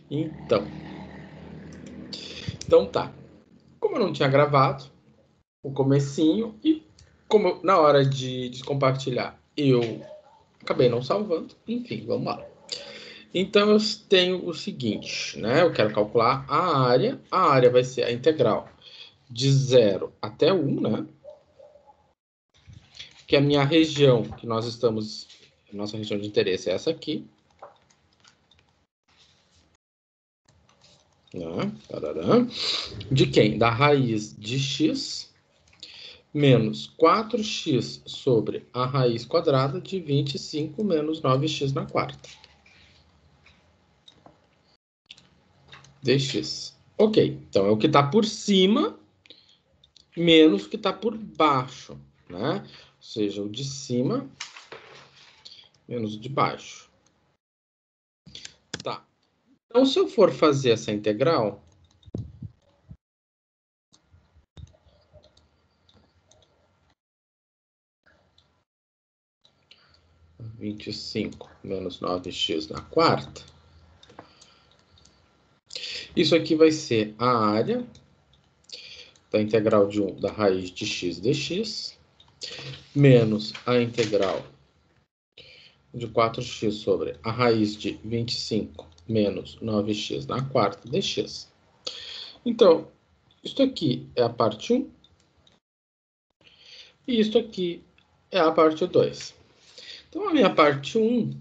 Então tá. Como eu não tinha gravado o comecinho e como na hora de compartilhar eu acabei não salvando, enfim, vamos lá. Então eu tenho o seguinte, né? Eu quero calcular a área. A área vai ser a integral de 0 até 1, né? Que a minha região que nós estamos, nossa região de interesse é essa aqui. Né? De quem? Da raiz de x menos 4x sobre a raiz quadrada de 25 menos 9x na quarta. Dx. Ok, então é o que está por cima menos o que está por baixo, né? Ou seja, o de cima menos o de baixo. Tá. Então, se eu for fazer essa integral, vinte e cinco menos 9x na quarta, isso aqui vai ser a área da integral de 1 da raiz de x dx, menos a integral de 4x sobre a raiz de 25 menos 9x na quarta dx. Então, isto aqui é a parte 1 e isto aqui é a parte 2. Então, a minha parte 1,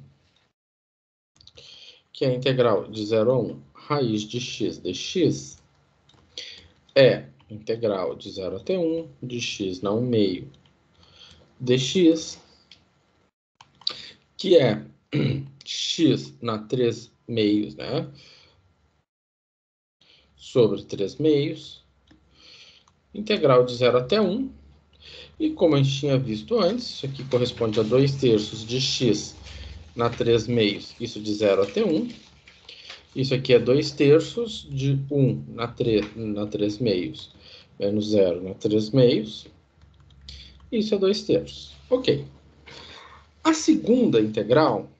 que é a integral de 0 a 1 raiz de x dx, é integral de 0 até 1 de x na 1 meio dx, que é x na 3 meios, né? Sobre 3 meios, integral de 0 até 1. E como a gente tinha visto antes, isso aqui corresponde a 2 terços de x na 3 meios, isso de 0 até 1. Isso aqui é 2 terços de 1 na 3 meios, menos 0 na 3 meios. Isso é 2 terços. Ok. A segunda integral,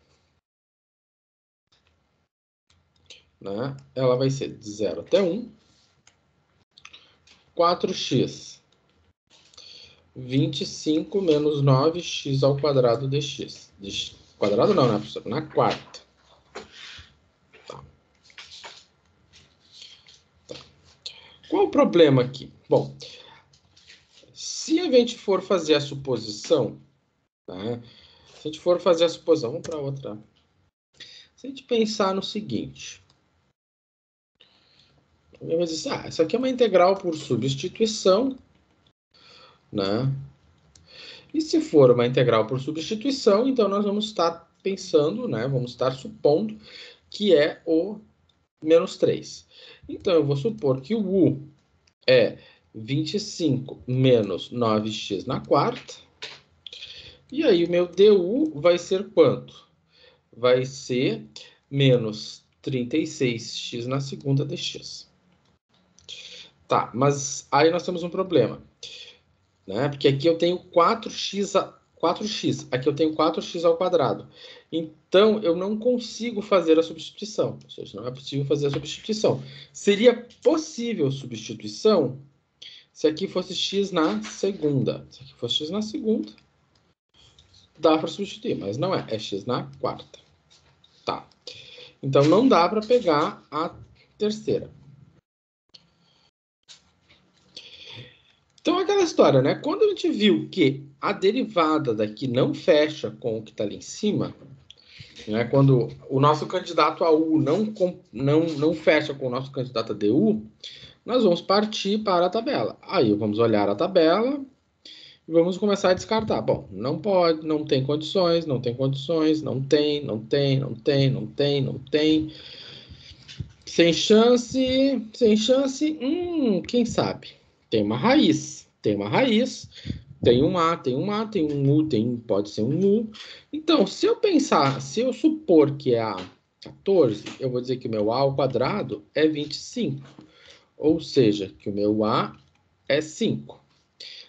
né, ela vai ser de 0 até 1, 4x, 25 menos 9x ao quadrado dx. Quadrado não, né, professor? Na quarta. Tá. Qual o problema aqui? Bom, se a gente for fazer a suposição, né, se a gente for fazer a suposição, vamos para outra. Se a gente pensar no seguinte, eu vou dizer, isso aqui é uma integral por substituição, né? E se for uma integral por substituição, então nós vamos estar pensando, né? Vamos estar supondo que é o menos 3. Então, eu vou supor que o u é 25 menos 9x na quarta. E aí, o meu du vai ser quanto? Vai ser menos 36x na segunda dx. Tá, mas aí nós temos um problema, né? Porque aqui eu tenho 4x, aqui eu tenho 4x ao quadrado. Então, eu não consigo fazer a substituição. Ou seja, não é possível fazer a substituição. Seria possível substituição se aqui fosse x na segunda. Se aqui fosse x na segunda, dá para substituir, mas não é. É x na quarta. Tá. Então, não dá para pegar a terceira. Então, aquela história, né? Quando a gente viu que a derivada daqui não fecha com o que está ali em cima, né? Quando o nosso candidato a U não fecha com o nosso candidato a DU, nós vamos partir para a tabela. Aí vamos olhar a tabela e vamos começar a descartar. Bom, não pode, não tem condições, não tem condições, não tem, não tem, não tem, não tem, não tem. Sem chance, sem chance, quem sabe? Tem uma raiz, tem uma raiz, tem um A, tem um A, tem um U, pode ser um U. Então, se eu pensar, se eu supor que é A 14, eu vou dizer que o meu A ao quadrado é 25. Ou seja, que o meu A é 5.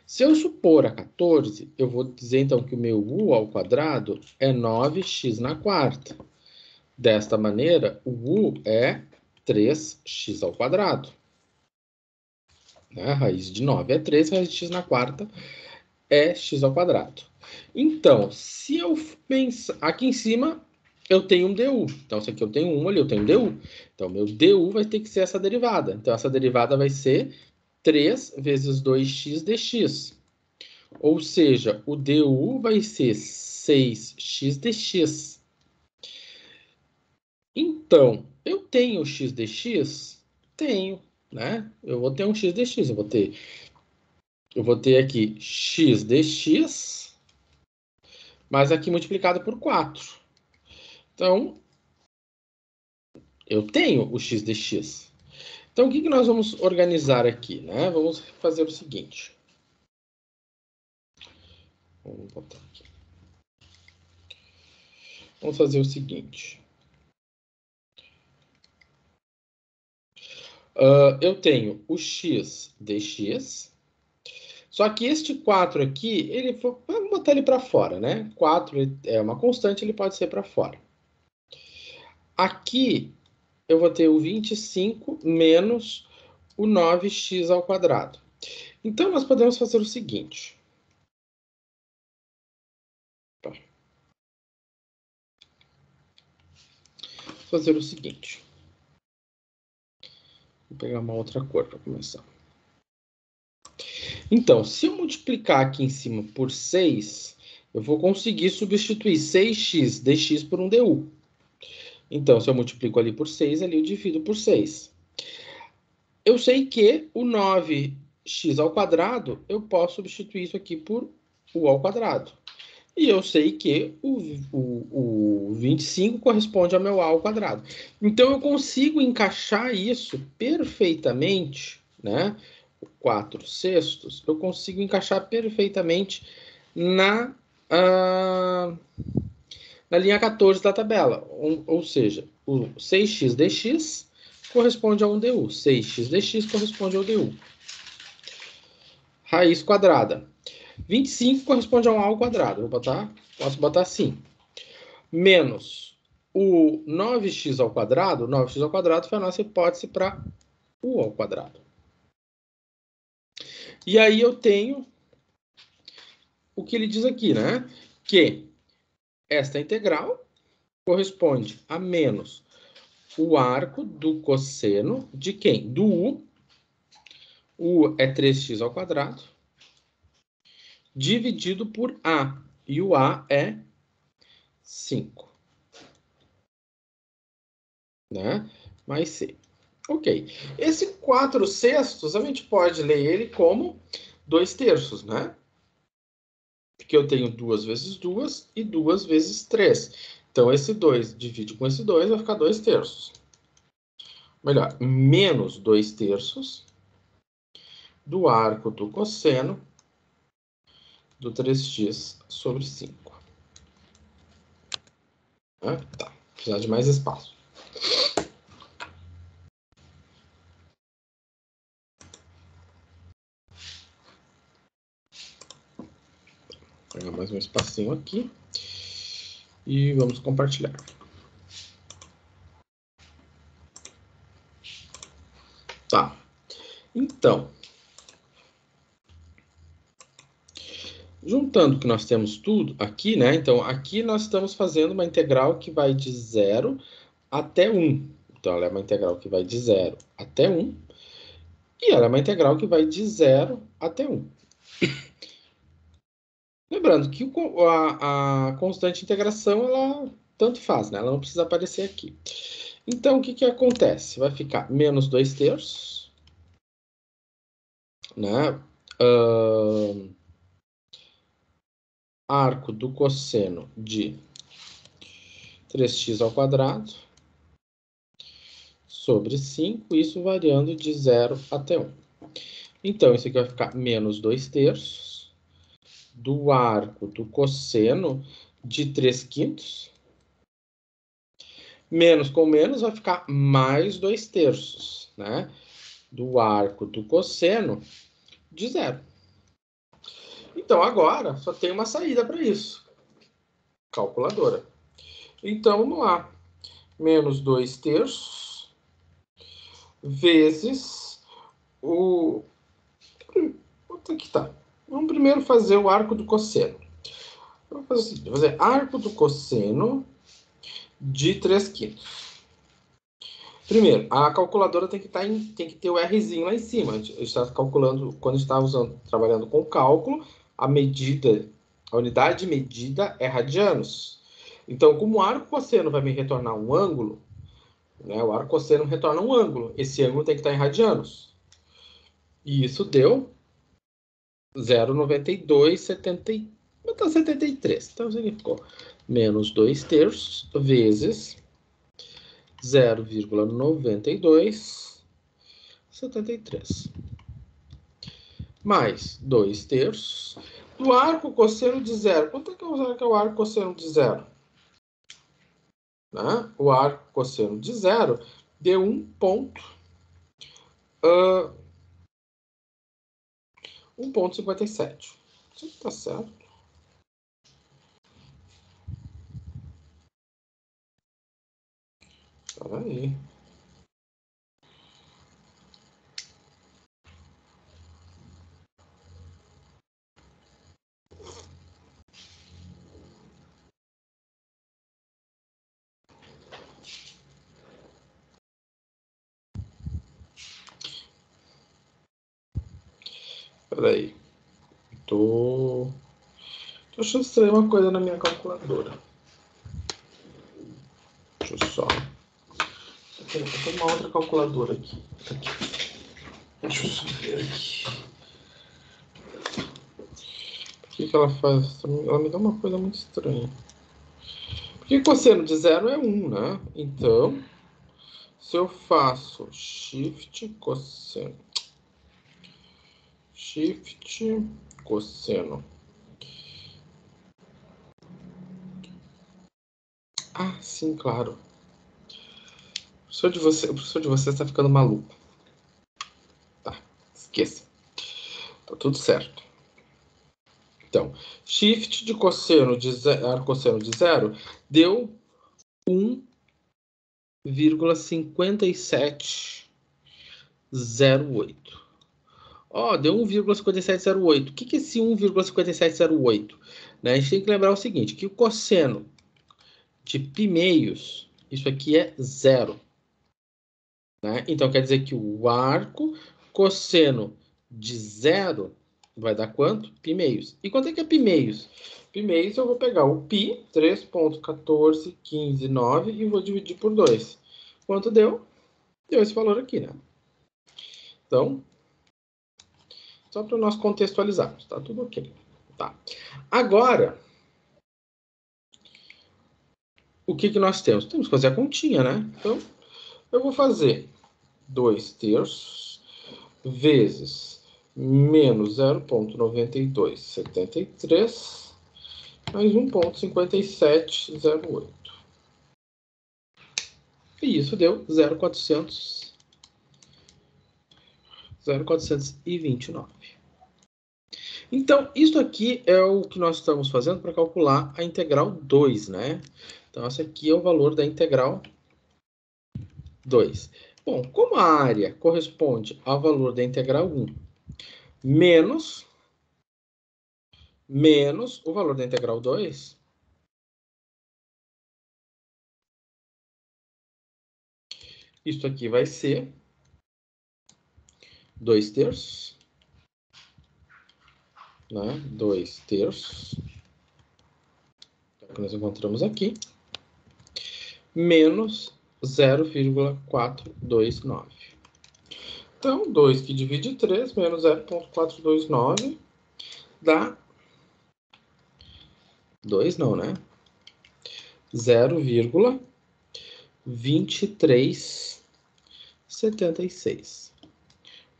Se eu supor a 14, eu vou dizer então que o meu U ao quadrado é 9x na quarta. Desta maneira, o U é 3x ao quadrado. Né? Raiz de 9 é 3, raiz de x na quarta é x ao quadrado. Então, se eu pensar... Aqui em cima, eu tenho um du. Então, se aqui eu tenho 1, ali eu tenho du. Então, meu du vai ter que ser essa derivada. Então, essa derivada vai ser 3 vezes 2x dx. Ou seja, o du vai ser 6x dx. Então, eu tenho x dx? Tenho, né? Eu vou ter um x dx. Eu vou ter aqui x dx, mas aqui multiplicado por 4. Então, eu tenho o x dx. Então, o que nós vamos organizar aqui, né? Vamos fazer o seguinte. Vamos botar aqui. Vamos fazer o seguinte. Eu tenho o x dx, só que este 4 aqui, vamos botar ele para fora, né? 4 é uma constante, ele pode ser para fora. Aqui, eu vou ter o 25 menos o 9x ao quadrado. Então, nós podemos fazer o seguinte. Fazer o seguinte. Vou pegar uma outra cor para começar. Então, se eu multiplicar aqui em cima por 6, eu vou conseguir substituir 6x dx por um du. Então, se eu multiplico ali por 6, ali eu divido por 6. Eu sei que o 9x ao quadrado, eu posso substituir isso aqui por u ao quadrado. E eu sei que o 25 corresponde ao meu a ao quadrado. Então, eu consigo encaixar isso perfeitamente, né? 4 sextos, eu consigo encaixar perfeitamente na linha 14 da tabela. Ou seja, o 6x dx corresponde a um du. 6x dx corresponde ao du. Raiz quadrada. 25 corresponde a um a ao quadrado. Posso botar assim. Menos o 9x ao quadrado. 9x ao quadrado foi a nossa hipótese para u ao quadrado. E aí eu tenho o que ele diz aqui, né? Que esta integral corresponde a menos o arco do cosseno de quem? Do u. U é 3x ao quadrado, dividido por a. E o a é 5. Né? Mais c. Ok. Esse 4 sextos, a gente pode ler ele como 2 terços, né? Porque eu tenho 2 vezes 2 e 2 vezes 3. Então, esse 2 divide com esse 2, vai ficar 2 terços. Melhor, menos 2 terços do arco do cosseno do 3x sobre 5. Tá, precisar de mais espaço. Vou pegar mais um espacinho aqui. E vamos compartilhar. Tá. Então, juntando que nós temos tudo aqui, né? Então, aqui nós estamos fazendo uma integral que vai de 0 até 1. Então, ela é uma integral que vai de 0 até 1. E ela é uma integral que vai de 0 até 1. Lembrando que a constante de integração, ela tanto faz, né? Ela não precisa aparecer aqui. Então, o que acontece? Vai ficar menos 2 terços, né? Arco do cosseno de 3x ao quadrado sobre 5, isso variando de 0 até 1. Então, isso aqui vai ficar menos 2 terços do arco do cosseno de 3 quintos. Menos com menos vai ficar mais 2 terços, né? Do arco do cosseno de 0. Então, agora, só tem uma saída para isso. Calculadora. Então, vamos lá. Menos 2 terços vezes o... Aqui tá. Vamos primeiro fazer o arco do cosseno. Vamos fazer o seguinte, vou fazer arco do cosseno de 3/5. Primeiro, a calculadora tem que ter o Rzinho lá em cima. A gente está calculando, quando a gente está trabalhando com cálculo, a unidade de medida é radianos. Então, como o arco cosseno vai me retornar um ângulo, né, o arco cosseno retorna um ângulo. Esse ângulo tem que estar em radianos. E isso deu 0,9273. Então, significou menos 2/3 vezes 0,9273 mais 2/3 do arco cosseno de zero. Quanto é que é o arco cosseno de zero? Né? O arco cosseno de zero deu 1,57. Isso está certo. Espera aí. Espera aí. Tô achando estranho uma coisa na minha calculadora. Deixa eu só... Eu tenho uma outra calculadora aqui. Deixa eu só ver aqui. Por que ela faz? Ela me dá uma coisa muito estranha. Porque cosseno de zero é 1, né? Então, se eu faço shift cosseno. Ah, sim, claro. O professor de você está ficando maluco. Tá, esqueça. Tá tudo certo. Então, shift de cosseno de zero, cosseno de zero deu 1,5708. Ó, deu 1,5708. O que é esse 1,5708? Né? A gente tem que lembrar o seguinte, que o cosseno de π meios, isso aqui é zero. Né? Então, quer dizer que o arco cosseno de zero vai dar quanto? Π meios. E quanto é que é π meios? Π meios eu vou pegar o π, 3,1415,9, e vou dividir por 2. Quanto deu? Deu esse valor aqui, né? Então, só para nós contextualizarmos, tá tudo ok. Tá. Agora, o que nós temos? Temos que fazer a continha, né? Então, eu vou fazer 2/3 vezes menos 0,9273 mais 1,5708. E isso deu 0,429. Então, isso aqui é o que nós estamos fazendo para calcular a integral 2, né? Então, esse aqui é o valor da integral 2. Bom, como a área corresponde ao valor da integral 1 menos o valor da integral 2, isso aqui vai ser 2/3, né? 2/3, que nós encontramos aqui, menos 0,429. Então, 2 que divide 3 menos 0,429 dá 2 não, né? 0,2376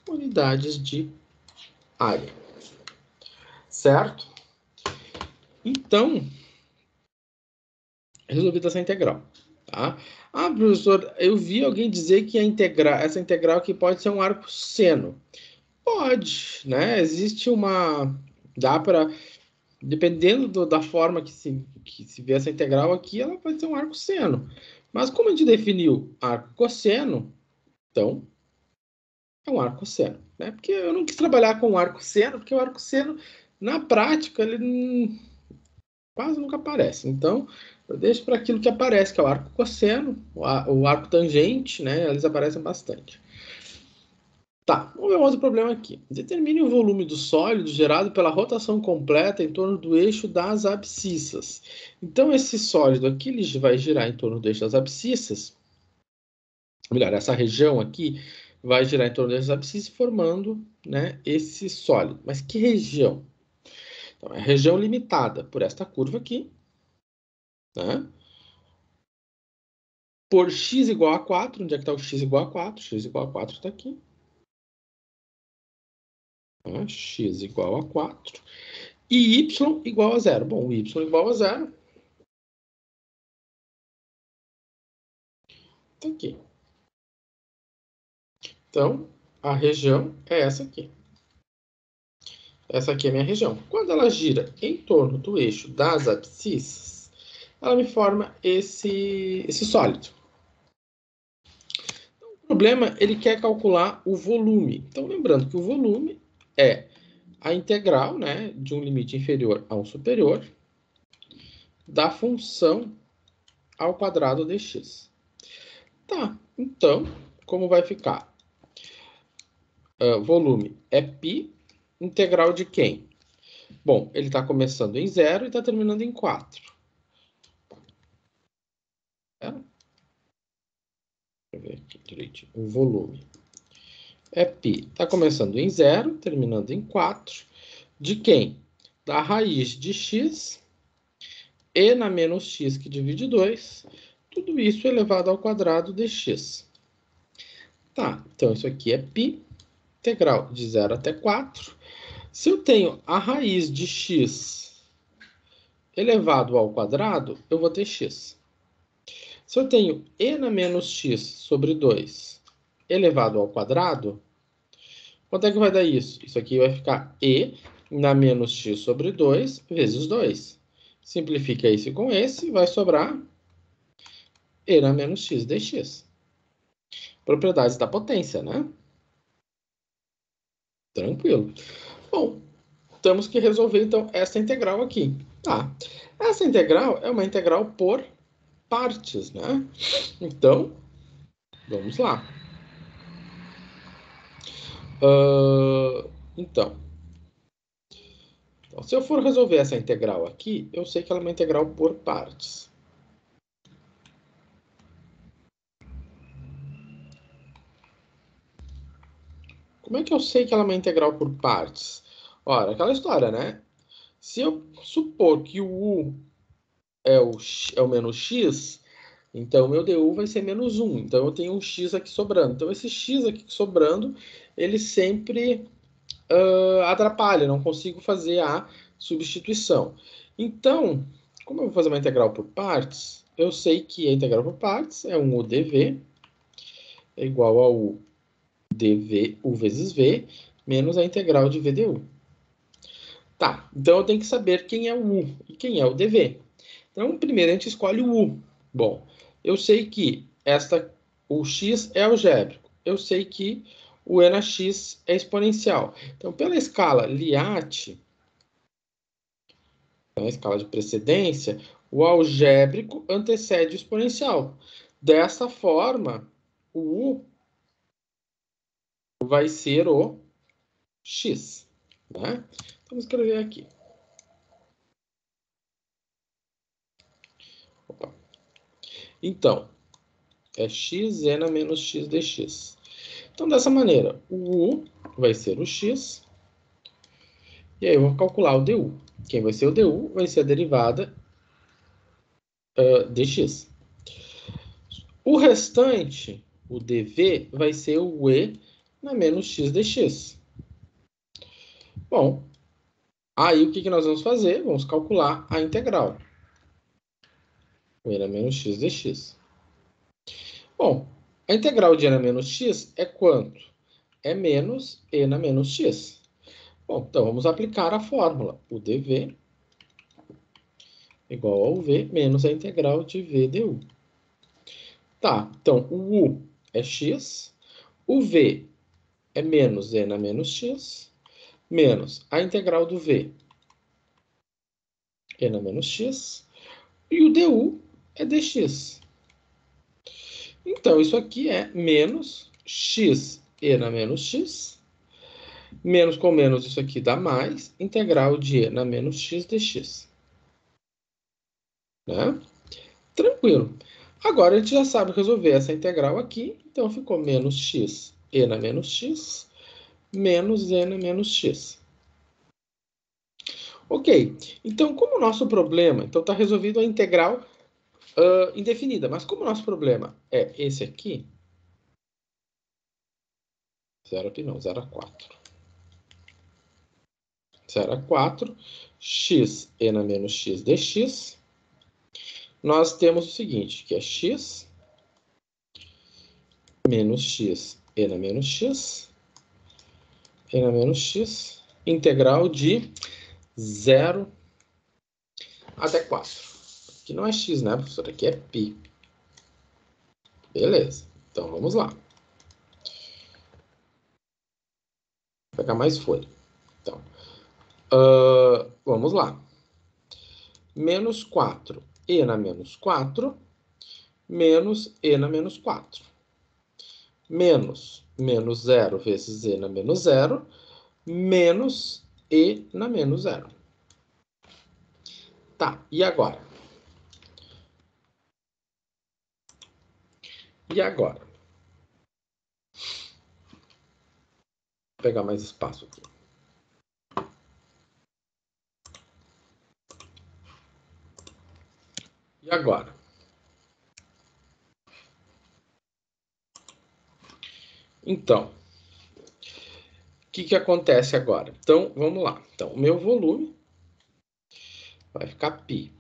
unidades de área. Certo? Então, resolvida essa integral. Tá? Ah, professor, eu vi alguém dizer que essa integral aqui pode ser um arco seno. Pode, né? Existe uma... Dá para... Dependendo da forma que se vê essa integral aqui, ela pode ser um arco seno. Mas como a gente definiu arco cosseno, então é um arcosseno, né? Porque eu não quis trabalhar com o arcosseno, porque o arcosseno, na prática, ele quase nunca aparece. Então, eu deixo para aquilo que aparece, que é o arco cosseno, o arco tangente, né? Eles aparecem bastante. Tá, vamos ver um outro problema aqui. Determine o volume do sólido gerado pela rotação completa em torno do eixo das abscissas. Então, esse sólido aqui ele vai girar em torno do eixo das abscissas. Melhor, essa região aqui vai girar em torno das abscissas, formando, né, esse sólido. Mas que região? Então, é a região limitada por esta curva aqui, né? Por x igual a 4. Onde é que está o x igual a 4? X igual a 4 está aqui. X igual a 4. E y igual a 0. Bom, o y igual a 0. Está aqui. Então, a região é essa aqui. Essa aqui é a minha região. Quando ela gira em torno do eixo das abscissas, ela me forma esse sólido. Então, o problema, ele quer calcular o volume. Então, lembrando que o volume é a integral, né, de um limite inferior a um superior da função ao quadrado dx. Tá, então, como vai ficar? Volume é π, integral de quem? Bom, ele está começando em 0 e está terminando em 4. Deixa eu ver aqui direitinho. O volume é π. Está começando em 0, terminando em 4. De quem? Da raiz de x e na menos x que divide 2. Tudo isso elevado ao quadrado de x. Tá, então isso aqui é π, integral de 0 até 4. Se eu tenho a raiz de x elevado ao quadrado, eu vou ter x. Se eu tenho e na menos x sobre 2 elevado ao quadrado, quanto é que vai dar isso? Isso aqui vai ficar e na menos x sobre 2 vezes 2. Simplifica esse com esse, vai sobrar e na menos x dx. Propriedades da potência, né? Tranquilo. Bom, temos que resolver, então, essa integral aqui. Tá. Essa integral é uma integral por partes, né? Então, vamos lá. Então, se eu for resolver essa integral aqui, eu sei que ela é uma integral por partes. Como é que eu sei que ela é uma integral por partes? Ora, aquela história, né? Se eu supor que o u é o menos x, então o meu du vai ser menos 1. Então eu tenho um x aqui sobrando. Então esse x aqui sobrando, ele sempre atrapalha, não consigo fazer a substituição. Então, como eu vou fazer uma integral por partes, eu sei que a integral por partes é um udv é igual a u dv u vezes v menos a integral de vdu. Tá, então eu tenho que saber quem é o u e quem é o dv. Então, primeiro a gente escolhe o u. Bom, eu sei que o x é algébrico. Eu sei que o e na x é exponencial. Então, pela escala Liat, na escala de precedência, o algébrico antecede o exponencial. Dessa forma, o u vai ser o x. Né? Então, vamos escrever aqui. Opa. Então, é x e na menos x dx. Então, dessa maneira, o u vai ser o x. E aí eu vou calcular o du. Quem vai ser o du vai ser a derivada dx. O restante, o dv, vai ser o e na menos x dx. Bom, aí o que nós vamos fazer? Vamos calcular a integral. O e na menos x dx. Bom, a integral de e na menos x é quanto? É menos e na menos x. Bom, então vamos aplicar a fórmula. O dv igual ao v menos a integral de v du. Tá, então o u é x, o v é menos n menos x, menos a integral do v, n menos x, e o du é dx. Então, isso aqui é menos x, n menos x, menos com menos isso aqui dá mais, integral de n menos x dx. Né? Tranquilo. Agora a gente já sabe resolver essa integral aqui, então ficou menos x, n menos x, menos n menos x. Ok, então como o nosso problema, então está resolvido a integral indefinida, mas como o nosso problema é esse aqui, 0 aqui não, 0 a 4. 0 a 4, x, n menos x dx, nós temos o seguinte, que é x menos x, n menos x, n menos x, integral de 0 até 4. Aqui não é x, né, professor? Aqui é π. Beleza. Então, vamos lá. Vou pegar mais folha. Então, vamos lá. Menos 4, e na menos 4, menos e na menos 4. Menos 0 vezes e na menos 0, menos e na menos 0. Tá, e agora? E agora? Vou pegar mais espaço aqui. E agora? Então, o que acontece agora? Então, vamos lá. Então, o meu volume vai ficar π.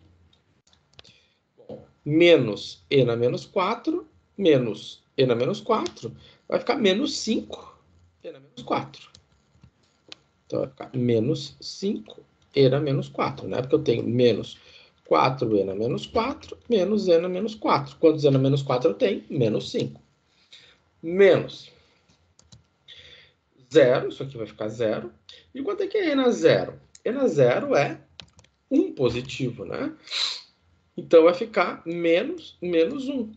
Menos e na menos 4, menos e na menos 4, vai ficar menos 5 e na menos 4. Então, vai ficar menos 5 e na menos 4, né? Porque eu tenho menos 4e na menos 4, menos e na menos 4. Quantos e na menos 4 eu tenho? Menos 5. Menos 0, isso aqui vai ficar 0. E quanto é que é e na 0? E na 0 é 1 positivo, né? Então, vai ficar menos 1.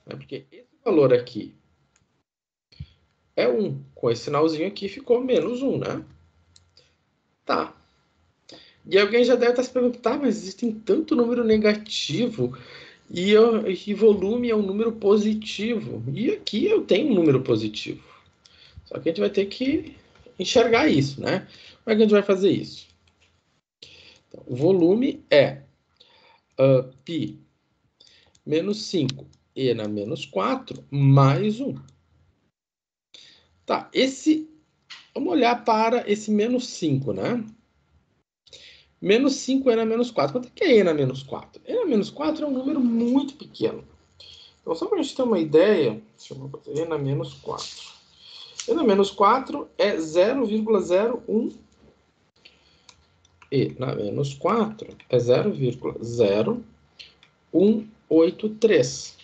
Porque esse valor aqui é 1. Com esse sinalzinho aqui ficou menos 1, né? Tá. E alguém já deve estar se perguntando, tá, mas existe tanto número negativo e volume é um número positivo. E aqui eu tenho um número positivo. Só que a gente vai ter que enxergar isso, né? Como é que a gente vai fazer isso? Então, o volume é π menos 5 e na menos 4 mais 1. Tá, vamos olhar para esse menos 5, né? Menos 5 e na menos 4. Quanto é que é e na menos 4? E na menos 4 é um número muito pequeno. Então, só para a gente ter uma ideia, deixa eu botar e na menos 4. E na menos 4 é 0,01. E na menos 4 é 0,0183.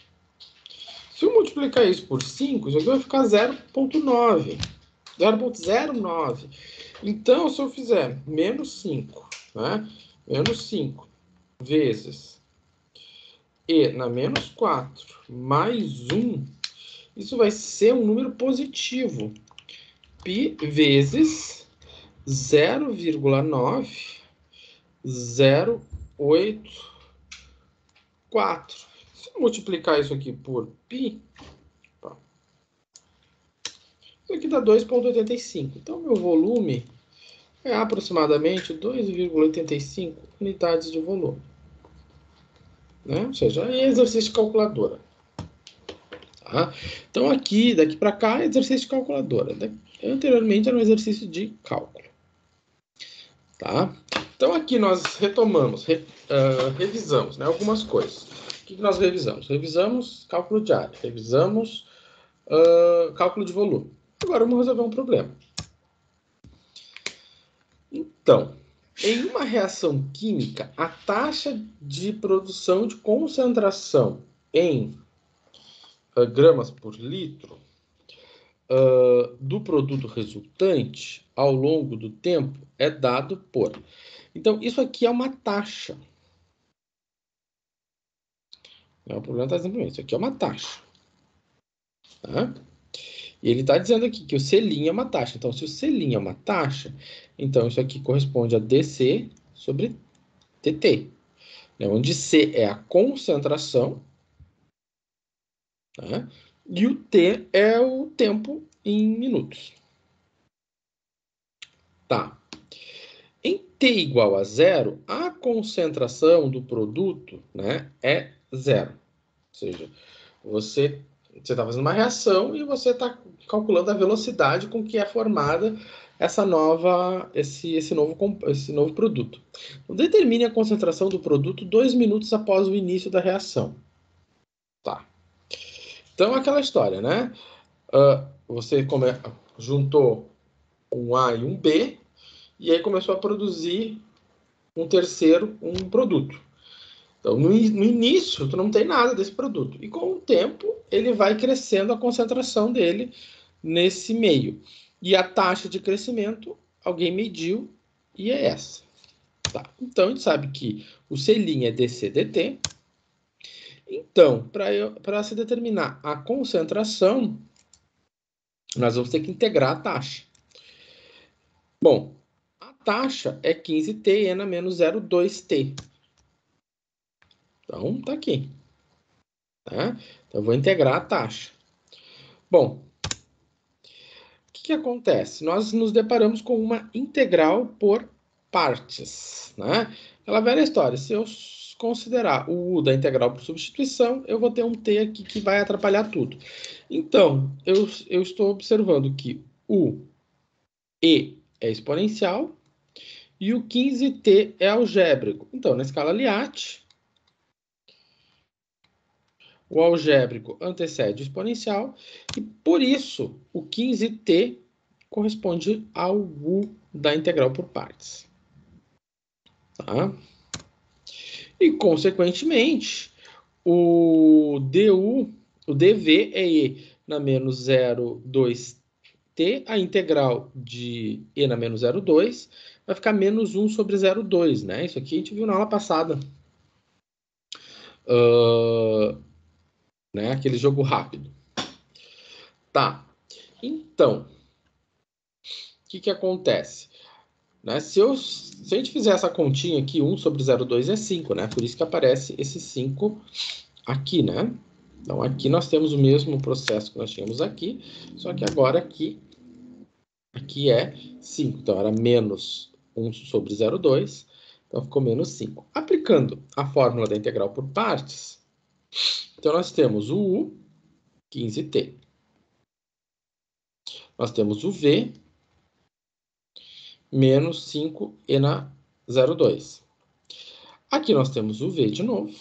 Se eu multiplicar isso por 5, isso aqui vai ficar 0,9. 0,09. Então, se eu fizer menos 5, né? Menos 5 vezes e na menos 4 mais 1, isso vai ser um número positivo. Π vezes 0,084. Se eu multiplicar isso aqui por π, isso aqui dá 2,85. Então, meu volume é aproximadamente 2,85 unidades de volume. Né? Ou seja, é exercício de calculadora. Tá? Então, aqui, daqui para cá, é exercício de calculadora. Anteriormente, era um exercício de cálculo. Tá? Então, aqui nós retomamos, revisamos, né, algumas coisas. O que nós revisamos? Revisamos cálculo de área, revisamos cálculo de volume. Agora, vamos resolver um problema. Então, em uma reação química, a taxa de produção de concentração em gramas por litro do produto resultante ao longo do tempo é dado por... Então, isso aqui é uma taxa. Não, o problema está dizendo isso aqui é uma taxa. Tá? E ele está dizendo aqui que o selinho é uma taxa. Então, se o selinho é uma taxa, então isso aqui corresponde a DC sobre TT. Né? Onde C é a concentração, tá? E o T é o tempo em minutos. Tá. Em T igual a zero, a concentração do produto, né, é zero. Ou seja, você está fazendo uma reação e você está calculando a velocidade com que é formada esse novo produto. Então, determine a concentração do produto 2 minutos após o início da reação. Tá. Então, aquela história, né? Você juntou um A e um B, e aí começou a produzir um produto. Então, no início, tu não tem nada desse produto. E com o tempo, ele vai crescendo a concentração dele nesse meio. E a taxa de crescimento, alguém mediu, e é essa. Tá. Então, a gente sabe que o selinho é dCdt. Então, para se determinar a concentração, nós vamos ter que integrar a taxa. Bom, a taxa é 15T menos 0,2T. Então, tá aqui. Tá? Então, eu vou integrar a taxa. Bom, o que acontece? Nós nos deparamos com uma integral por partes. Né? Aquela velha história. Se eu considerar o U da integral por substituição, eu vou ter um T aqui que vai atrapalhar tudo. Então, eu estou observando que o E é exponencial e o 15T é algébrico. Então, na escala Liat, o algébrico antecede o exponencial e, por isso, o 15T corresponde ao U da integral por partes. Tá? E, consequentemente, o dV é E na menos 0,2T, a integral de E na menos 0,2 vai ficar menos 1 sobre 0,2, né? Isso aqui a gente viu na aula passada. Né? Aquele jogo rápido. Tá. Então, o que acontece? Né? Se a gente fizer essa continha aqui, 1 sobre 0,2 é 5, né? Por isso que aparece esse 5 aqui, né? Então, aqui nós temos o mesmo processo que nós tínhamos aqui, só que agora aqui é 5. Então, era menos 1 sobre 0,2, então ficou menos 5. Aplicando a fórmula da integral por partes, então nós temos o U, 15T. Nós temos o V, menos 5e na 0,2. Aqui nós temos o V de novo.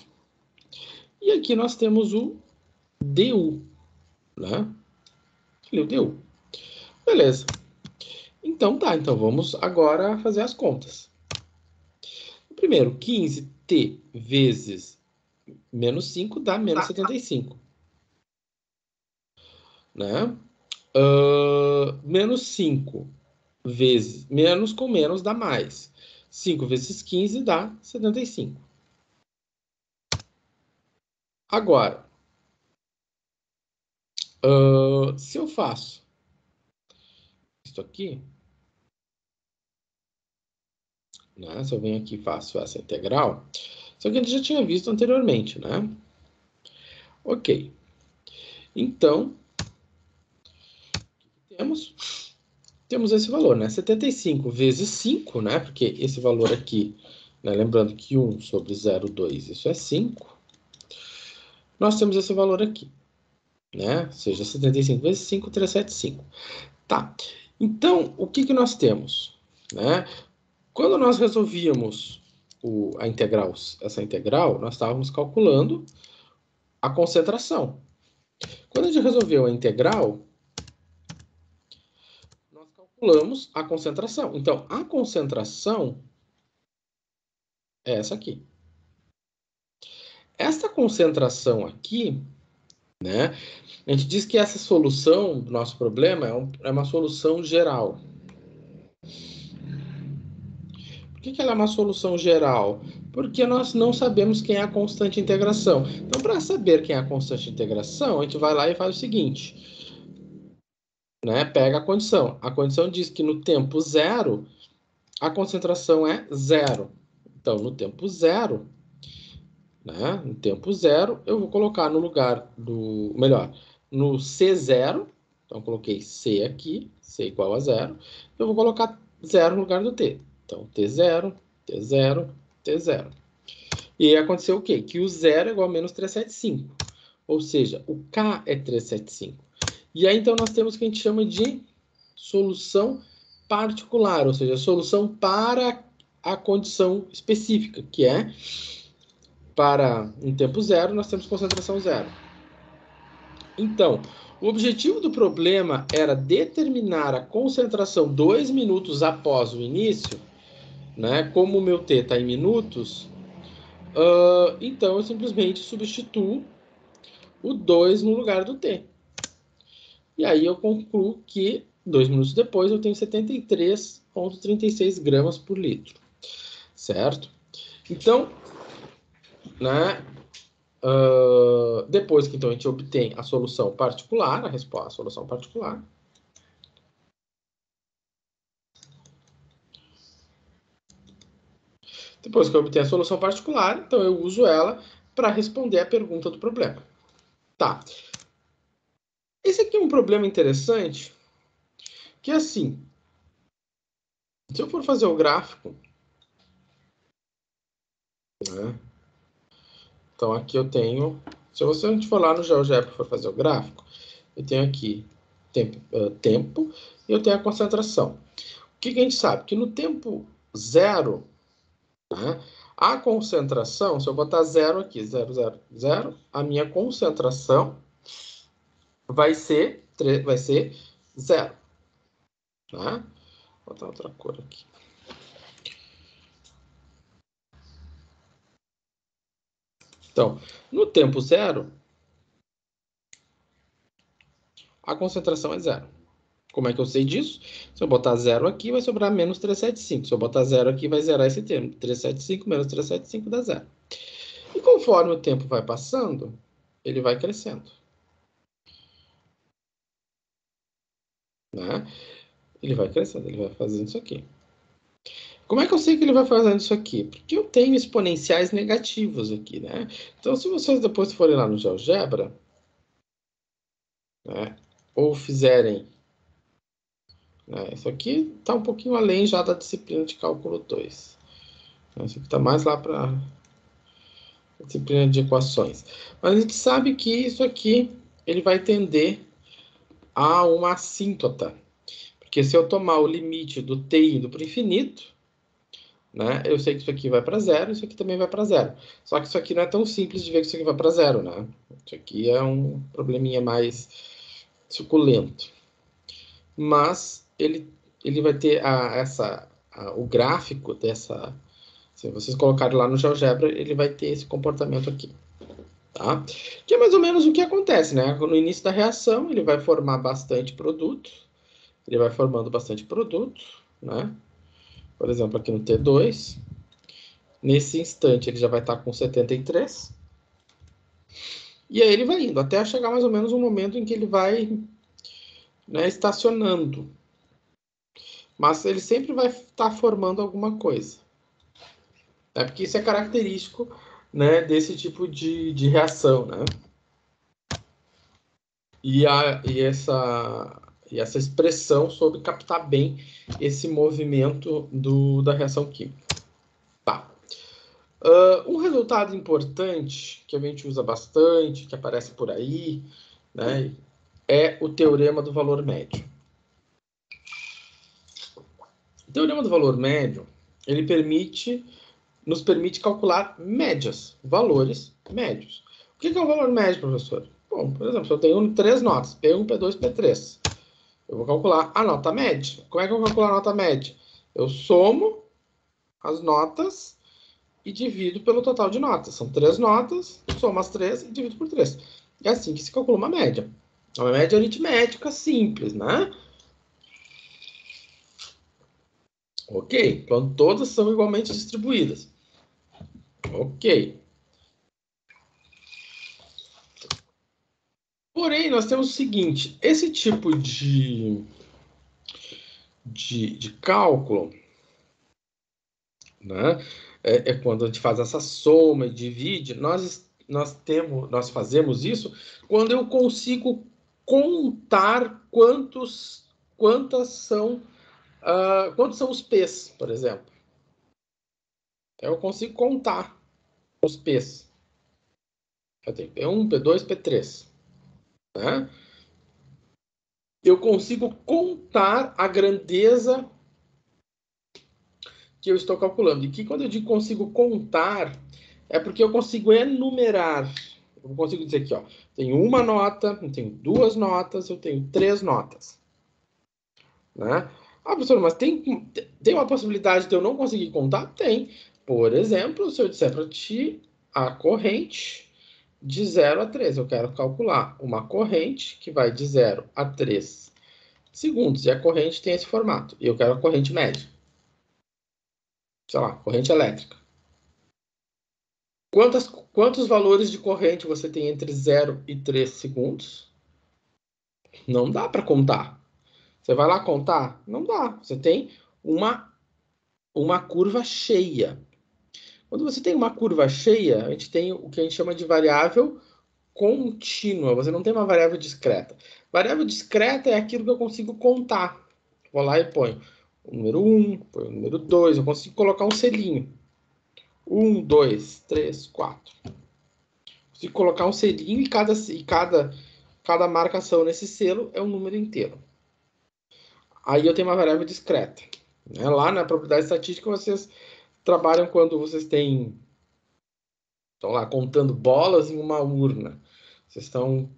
E aqui nós temos o DU, né? O DU. Beleza. Então tá, então vamos agora fazer as contas. Primeiro, 15T vezes menos 5 dá menos 75. Né? Menos 5 vezes menos com menos dá mais. 5 vezes 15 dá 75. Agora, se eu faço isso aqui, né? Se eu venho aqui e faço essa integral, isso aqui a gente já tinha visto anteriormente, né? Ok. Então, temos esse valor, né? 75 vezes 5, né? Porque esse valor aqui, né? Lembrando que 1 sobre 0,2, isso é 5. Nós temos esse valor aqui, né? Ou seja, 75 vezes 5, 375. Tá. Então, o que nós temos, né? Quando nós resolvíamos essa integral, nós estávamos calculando a concentração. Quando a gente resolveu a integral, nós calculamos a concentração. Então, a concentração é essa aqui. Esta concentração aqui né? A gente diz que essa solução do nosso problema é uma solução geral. Por que ela é uma solução geral? Porque nós não sabemos quem é a constante de integração. Então, para saber quem é a constante de integração, a gente vai lá e faz o seguinte, né? Pega a condição. A condição diz que no tempo zero, a concentração é zero. Então, no tempo zero, né? No tempo zero, eu vou colocar no lugar do... Melhor, no C0, então coloquei C aqui, C igual a zero, eu vou colocar zero no lugar do T. Então, T0, T0, T0. E aí aconteceu o quê? Que o zero é igual a menos 375. Ou seja, o K é 375. E aí, então, nós temos o que a gente chama de solução particular, ou seja, solução para a condição específica, que é para um tempo zero, nós temos concentração zero. Então, o objetivo do problema era determinar a concentração 2 minutos após o início, né? Como o meu T está em minutos, então eu simplesmente substituo o 2 no lugar do T. E aí eu concluo que 2 minutos depois eu tenho 73,36 gramas por litro, certo? Então, né, depois que então a gente obtém a solução particular, a resposta à solução particular, depois que eu obtenho a solução particular, então eu uso ela para responder a pergunta do problema. Tá. Esse aqui é um problema interessante, que é assim, se eu for fazer o gráfico, né, então aqui eu tenho, se a gente for lá no GeoGebra e for fazer o gráfico, eu tenho aqui tempo e eu tenho a concentração. O que a gente sabe? Que no tempo zero, né, a concentração, se eu botar zero aqui, 0, 0, 0, a minha concentração vai ser zero. Tá? Vou botar outra cor aqui. Então, no tempo zero, a concentração é zero. Como é que eu sei disso? Se eu botar zero aqui, vai sobrar menos 375. Se eu botar zero aqui, vai zerar esse termo. 375 menos 375 dá zero. E conforme o tempo vai passando, ele vai crescendo. Né? Ele vai crescendo, ele vai fazendo isso aqui. Como é que eu sei que ele vai fazendo isso aqui? Porque eu tenho exponenciais negativos aqui, né? Então, se vocês depois forem lá no GeoGebra, né, ou fizerem... Né, isso aqui está um pouquinho além já da disciplina de cálculo 2. Isso aqui está mais lá para a disciplina de equações. Mas a gente sabe que isso aqui ele vai tender a uma assíntota. Porque se eu tomar o limite do t indo para o infinito, né, eu sei que isso aqui vai para zero, isso aqui também vai para zero. Só que isso aqui não é tão simples de ver que isso aqui vai para zero, né? Isso aqui é um probleminha mais suculento. Mas ele vai ter o gráfico dessa... Se vocês colocarem lá no GeoGebra, ele vai ter esse comportamento aqui. Tá? Que é mais ou menos o que acontece, né? No início da reação, ele vai formar bastante produto. Ele vai formando bastante produto, né? Por exemplo, aqui no T2. Nesse instante, ele já vai estar com 73. E aí ele vai indo, até chegar mais ou menos um momento em que ele vai, né, estacionando. Mas ele sempre vai estar formando alguma coisa. Né? Porque isso é característico, né, desse tipo de reação, né? E essa expressão soube captar bem esse movimento da reação química. Tá. Um resultado importante que a gente usa bastante, que aparece por aí, né, é o teorema do valor médio. O teorema do valor médio, ele nos permite calcular médias, valores médios. O que é o valor médio, professor? Bom, por exemplo, se eu tenho 3 notas, P1, P2, P3, eu vou calcular a nota média. Como é que eu calculo a nota média? Eu somo as notas e divido pelo total de notas. São 3 notas, somo as 3 e divido por 3. É assim que se calcula uma média. Uma média aritmética simples, né? Ok, quando todas são igualmente distribuídas. Ok. Porém, nós temos o seguinte, esse tipo de cálculo, né, é quando a gente faz essa soma e divide, nós fazemos isso quando eu consigo contar quantos são os P's, por exemplo. Eu consigo contar os P's. Eu tenho P1, P2, P3. Né? Eu consigo contar a grandeza que eu estou calculando. E que quando eu digo consigo contar, é porque eu consigo enumerar. Eu consigo dizer aqui, ó, tenho uma nota, eu tenho duas notas, eu tenho três notas. Né? Ah, professor, mas tem uma possibilidade de eu não conseguir contar? Tem. Por exemplo, se eu disser para ti a corrente de 0 a 3, eu quero calcular uma corrente que vai de 0 a 3 segundos, e a corrente tem esse formato, e eu quero a corrente média. Sei lá, corrente elétrica. Quantos valores de corrente você tem entre 0 e 3 segundos? Não dá para contar. Você vai lá contar? Não dá. Você tem uma curva cheia. Quando você tem uma curva cheia, a gente tem o que a gente chama de variável contínua. Você não tem uma variável discreta. Variável discreta é aquilo que eu consigo contar. Vou lá e ponho o número 1, ponho o número 2, eu consigo colocar um selinho. 1, 2, 3, 4. Consigo colocar um selinho e cada marcação nesse selo é um número inteiro. Aí eu tenho uma variável discreta. Né? Lá na propriedade estatística, vocês trabalham quando vocês estão lá contando bolas em uma urna. Vocês estão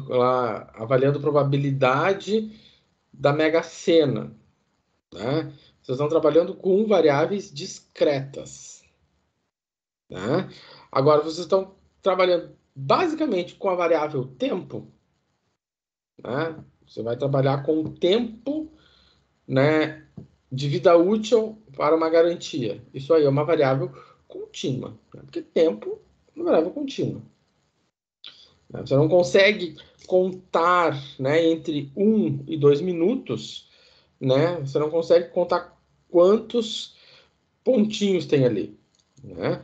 lá avaliando a probabilidade da Mega Sena. Né? Vocês estão trabalhando com variáveis discretas. Né? Agora, vocês estão trabalhando basicamente com a variável tempo. Né? Você vai trabalhar com o tempo, né, de vida útil para uma garantia. Isso aí é uma variável contínua. Né? Porque tempo é uma variável contínua. Né? Você não consegue contar, né, entre 1 e 2 minutos, né? Você não consegue contar quantos pontinhos tem ali. Né?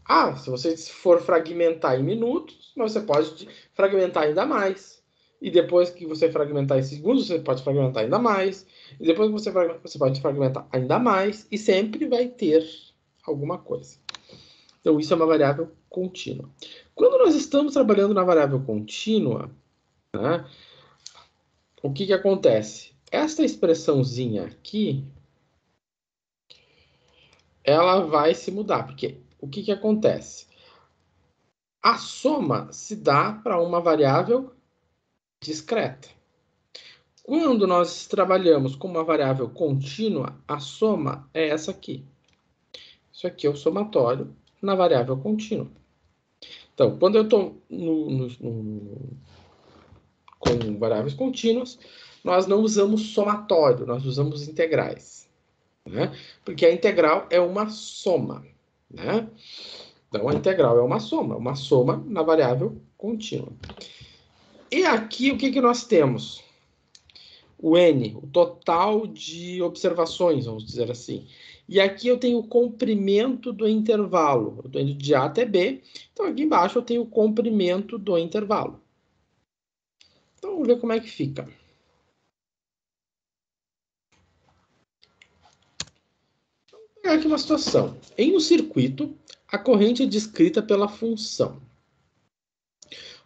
Ah, se você for fragmentar em minutos, mas você pode fragmentar ainda mais. E depois que você fragmentar em segundos, você pode fragmentar ainda mais. E depois que você pode fragmentar ainda mais. E sempre vai ter alguma coisa. Então, isso é uma variável contínua. Quando nós estamos trabalhando na variável contínua, né, o que acontece? Esta expressãozinha aqui, ela vai se mudar. Porque o que acontece? A soma se dá para uma variável discreta. Quando nós trabalhamos com uma variável contínua, a soma é essa aqui. Isso aqui é o somatório na variável contínua. Então, quando eu estou com variáveis contínuas, nós não usamos somatório, nós usamos integrais. Né? Porque a integral é uma soma. Né? Então, a integral é uma soma na variável contínua. E aqui, o que nós temos? O N, o total de observações, vamos dizer assim. E aqui eu tenho o comprimento do intervalo. Eu estou indo de A até B. Então, aqui embaixo eu tenho o comprimento do intervalo. Então, vamos ver como é que fica. Vou pegar aqui uma situação. Em um circuito, a corrente é descrita pela função.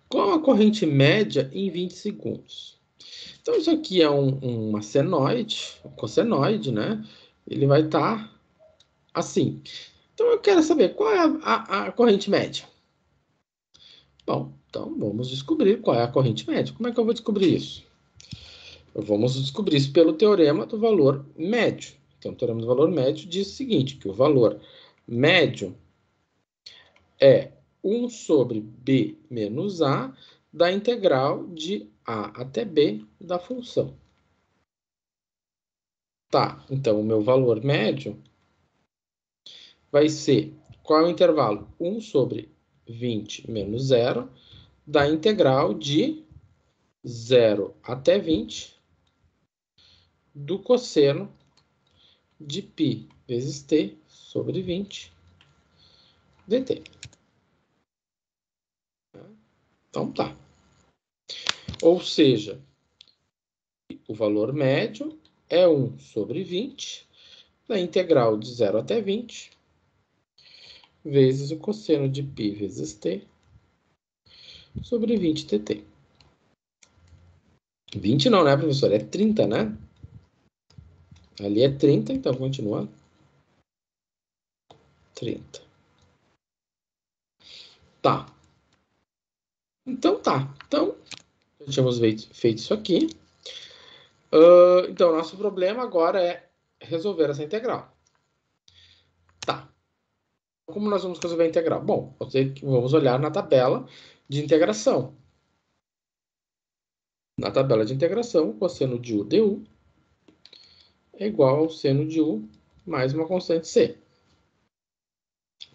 Qual a corrente média em 20 segundos? Então, isso aqui é uma senoide, um cossenoide, né? Ele vai estar assim. Então, eu quero saber qual é a corrente média. Bom, então vamos descobrir qual é a corrente média. Como é que eu vou descobrir isso? Vamos descobrir isso pelo teorema do valor médio. Então, o teorema do valor médio diz o seguinte, que o valor médio é 1 sobre b menos a da integral de a até b da função. Tá, então o meu valor médio vai ser, qual é o intervalo? 1 sobre 20 menos 0 da integral de 0 até 20 do cosseno de π vezes t sobre 20 dt. Então tá. Ou seja, o valor médio é 1 sobre 20 da integral de 0 até 20 vezes o cosseno de π vezes t sobre 20 dt. 20 não, né, professor? É 30, né? Ali é 30, então continua 30. Tá. Então tá. Então, já tínhamos feito isso aqui. Então, nosso problema agora é resolver essa integral. Tá. Como nós vamos resolver a integral? Bom, vamos olhar na tabela de integração. Na tabela de integração, o cosseno de u du é igual ao seno de u mais uma constante c.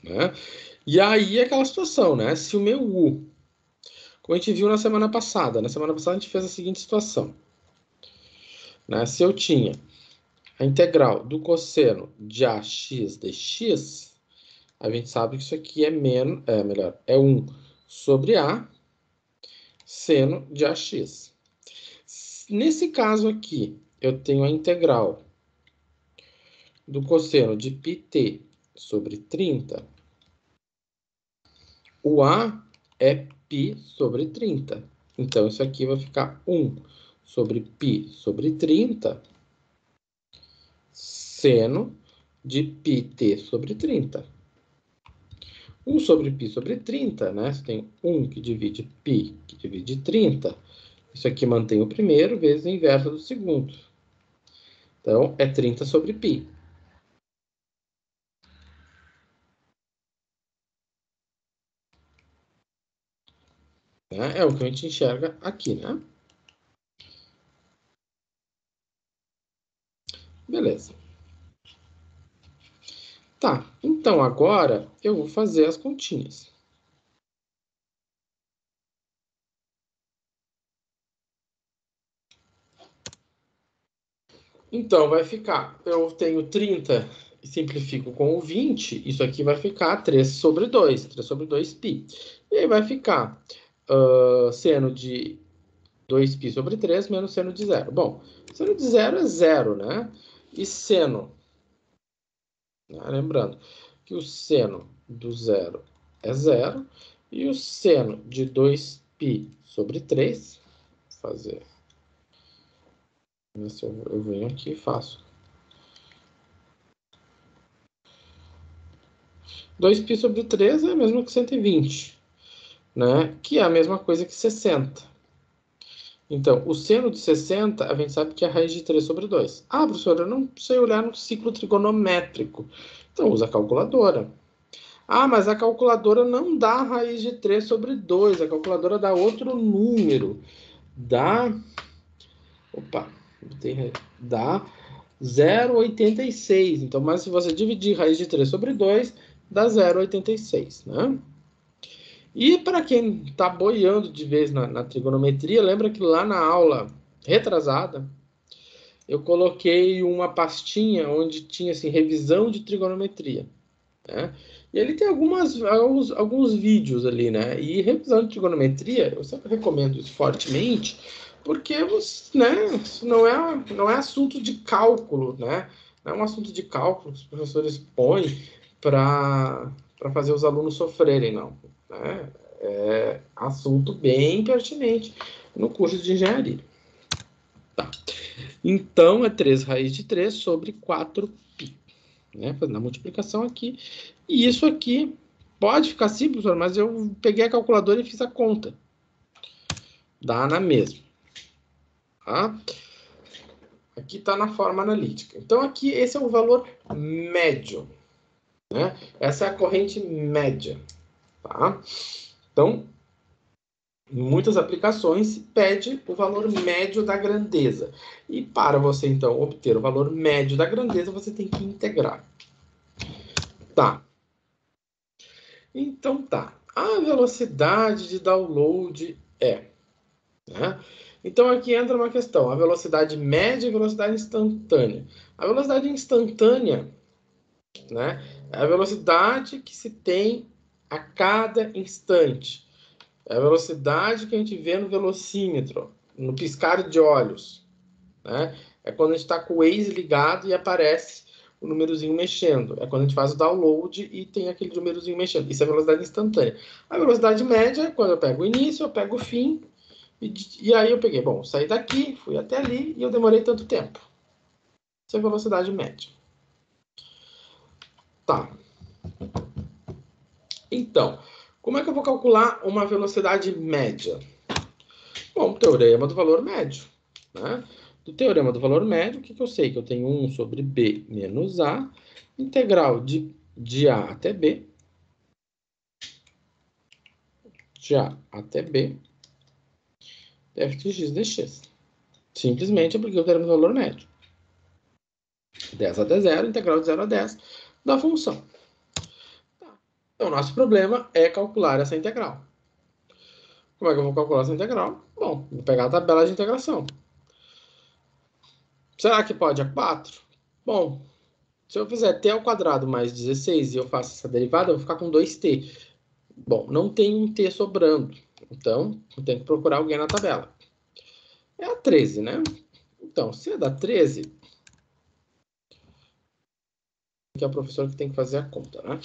Né? E aí, aquela situação, né? Se o meu u, como a gente viu na semana passada a gente fez a seguinte situação. Né? Se eu tinha a integral do cosseno de ax dx, a gente sabe que isso aqui é 1 sobre a seno de ax. Nesse caso aqui, eu tenho a integral do cosseno de πt sobre 30. O a é π sobre 30. Então, isso aqui vai ficar 1 sobre π sobre 30 seno de πt sobre 30. 1 sobre π sobre 30, né? Você tem 1 que divide π, que divide 30. Isso aqui mantém o primeiro vezes a inversa do segundo. Então, é 30 sobre π. Né? É o que a gente enxerga aqui, né? Beleza. Tá, então agora eu vou fazer as continhas. Então, vai ficar, eu tenho 30 e simplifico com o 20, isso aqui vai ficar 3 sobre 2, 3 sobre 2π. E aí vai ficar seno de 2π sobre 3 menos seno de 0. Bom, seno de 0 é 0, né? E seno, né? Lembrando que o seno do 0 é 0, e o seno de 2π sobre 3, vou fazer, eu venho aqui e faço. 2π sobre 3 é a mesma que 120, né? Que é a mesma coisa que 60. Então, o seno de 60, a gente sabe que é a raiz de 3 sobre 2. Ah, professor, eu não sei olhar no ciclo trigonométrico. Então, usa a calculadora. Ah, mas a calculadora não dá raiz de 3 sobre 2. A calculadora dá outro número. Dá... Opa, dá 0,86. Então, mas se você dividir raiz de 3 sobre 2, dá 0,86, né? E para quem está boiando de vez na trigonometria, lembra que lá na aula retrasada, eu coloquei uma pastinha onde tinha assim, revisão de trigonometria. Né? E ele tem alguns vídeos ali, né? E revisão de trigonometria, eu sempre recomendo isso fortemente, porque né, isso não é assunto de cálculo, né? Não é um assunto de cálculo que os professores põem para fazer os alunos sofrerem, não. Né? É assunto bem pertinente no curso de engenharia. Tá. Então, é 3 raiz de 3 sobre 4π. Né? Fazendo a multiplicação aqui. E isso aqui pode ficar simples, mas eu peguei a calculadora e fiz a conta. Dá na mesma. Tá? Aqui está na forma analítica. Então, aqui, esse é o valor médio. Né? Essa é a corrente média. tá? Então, em muitas aplicações se pede o valor médio da grandeza. E para você, então, obter o valor médio da grandeza, você tem que integrar. Tá. Então tá. A velocidade de download é, né? Então aqui entra uma questão, a velocidade média e a velocidade instantânea. A velocidade instantânea, né, é a velocidade que se tem a cada instante. É a velocidade que a gente vê no velocímetro, no piscar de olhos, né? É quando a gente está com o Waze ligado e aparece o númerozinho mexendo. É quando a gente faz o download e tem aquele númerozinho mexendo. Isso é velocidade instantânea. A velocidade média é quando eu pego o início, eu pego o fim, e aí eu peguei, bom, saí daqui, fui até ali e eu demorei tanto tempo. Isso é velocidade média. Tá. Então, como é que eu vou calcular uma velocidade média? Bom, teorema do valor médio, né? Do teorema do valor médio, o que eu sei? Que eu tenho 1 sobre B menos A, integral de A até B, de A até B, f de x dx. Simplesmente apliquei o teorema do valor médio. 10 até 0, integral de 0 a 10 da função. Tá. Então, o nosso problema é calcular essa integral. Como é que eu vou calcular essa integral? Bom, vou pegar a tabela de integração. Será que pode a 4? Bom, se eu fizer t ao quadrado mais 16 e eu faço essa derivada, eu vou ficar com 2t. Bom, não tem um t sobrando, então eu tenho que procurar alguém na tabela. É a 13, né? Então, se é da 13, que é o professor que tem que fazer a conta, né?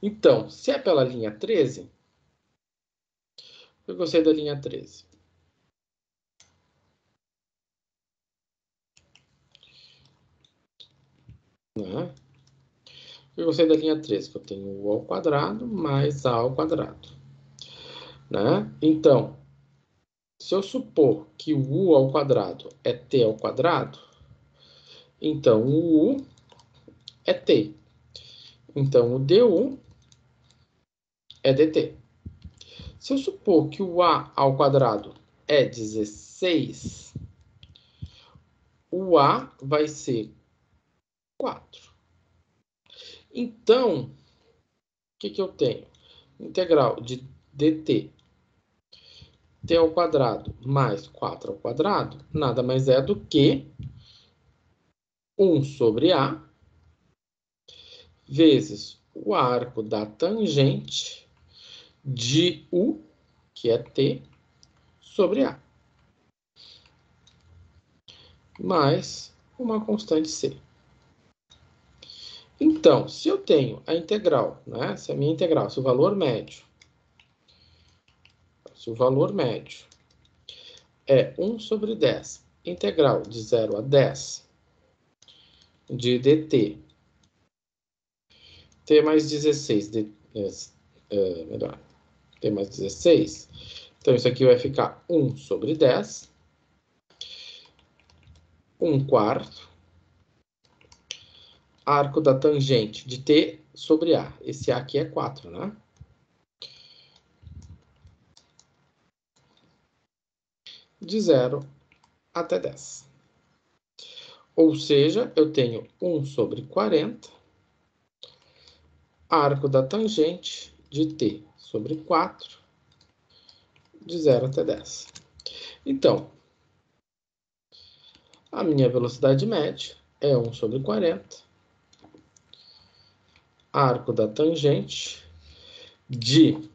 Então, se é pela linha 13, eu gostei da linha 13. Né? Eu gostei da linha 13, que eu tenho u ao quadrado mais a ao quadrado. Né? Então, se eu supor que o u ao quadrado é t ao quadrado, então o u é t. Então o du é dt. Se eu supor que o a ao quadrado é 16, o a vai ser 4. Então, o que eu tenho? Integral de dt t ao quadrado mais 4 ao quadrado nada mais é do que 1 sobre a vezes o arco da tangente de u, que é t, sobre a, mais uma constante c. Então, se eu tenho a integral, né? Se a minha integral, se o valor médio é 1 sobre 10, integral de 0 a 10 de dt, t mais 16, melhor, t mais 16, então isso aqui vai ficar 1 sobre 10, 1 quarto, arco da tangente de t sobre a. Esse a aqui é 4, né? De 0 até 10. Ou seja, eu tenho 1 sobre 40, arco da tangente de t sobre 4, de 0 até 10. Então, a minha velocidade média é 1 sobre 40, arco da tangente de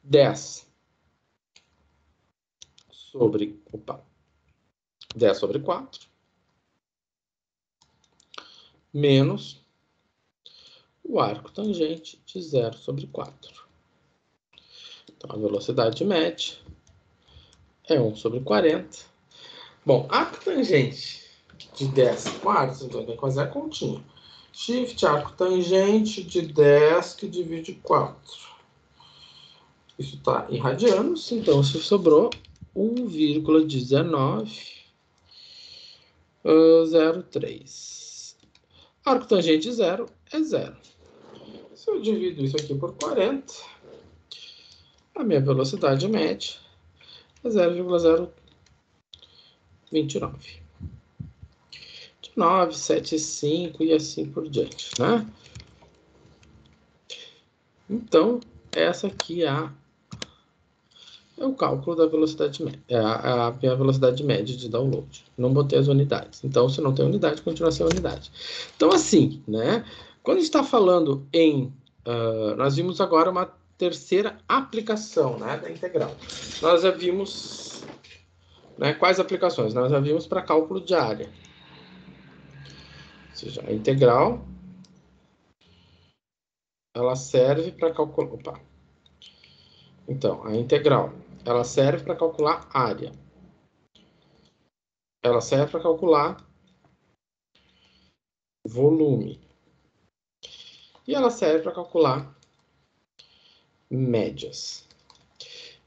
10 sobre 4, menos o arco tangente de 0 sobre 4. Então, a velocidade média é 1 sobre 40. Bom, arco tangente de 10 quartos, então tem que fazer a continha. Shift arco tangente de 10 que divide 4. Isso está em radianos, então isso sobrou 1,1903. Arco tangente de 0 é 0. Se eu divido isso aqui por 40, a minha velocidade média é 0,029. 975 e assim por diante, né? Então, essa aqui é o cálculo da velocidade média, a minha velocidade média de download. Não botei as unidades. Então, se não tem unidade, continua sem unidade. Então, assim, né? Quando a gente está falando em... nós vimos agora uma terceira aplicação, né, da integral. Nós já vimos... Né, quais aplicações? Nós já vimos para cálculo de área. Ou seja, a integral... ela serve para calcular... Opa. Então, a integral, ela serve para calcular área. Ela serve para calcular volume. E ela serve para calcular médias.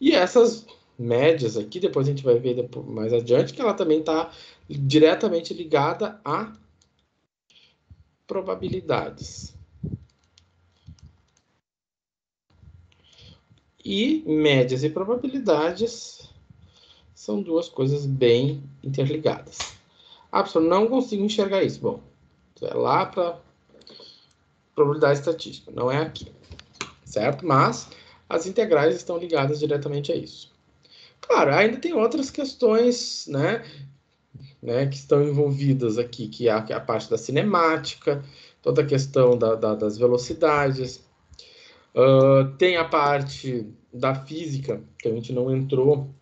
E essas médias aqui, depois a gente vai ver mais adiante, que ela também está diretamente ligada a probabilidades. E médias e probabilidades são duas coisas bem interligadas. Ah, professor, não consigo enxergar isso. Bom, é lá para probabilidade estatística, não é aqui. Certo? Mas as integrais estão ligadas diretamente a isso. Claro, ainda tem outras questões, né, que estão envolvidas aqui, que é a parte da cinemática, toda a questão das velocidades. Tem a parte da física, que a gente não entrou,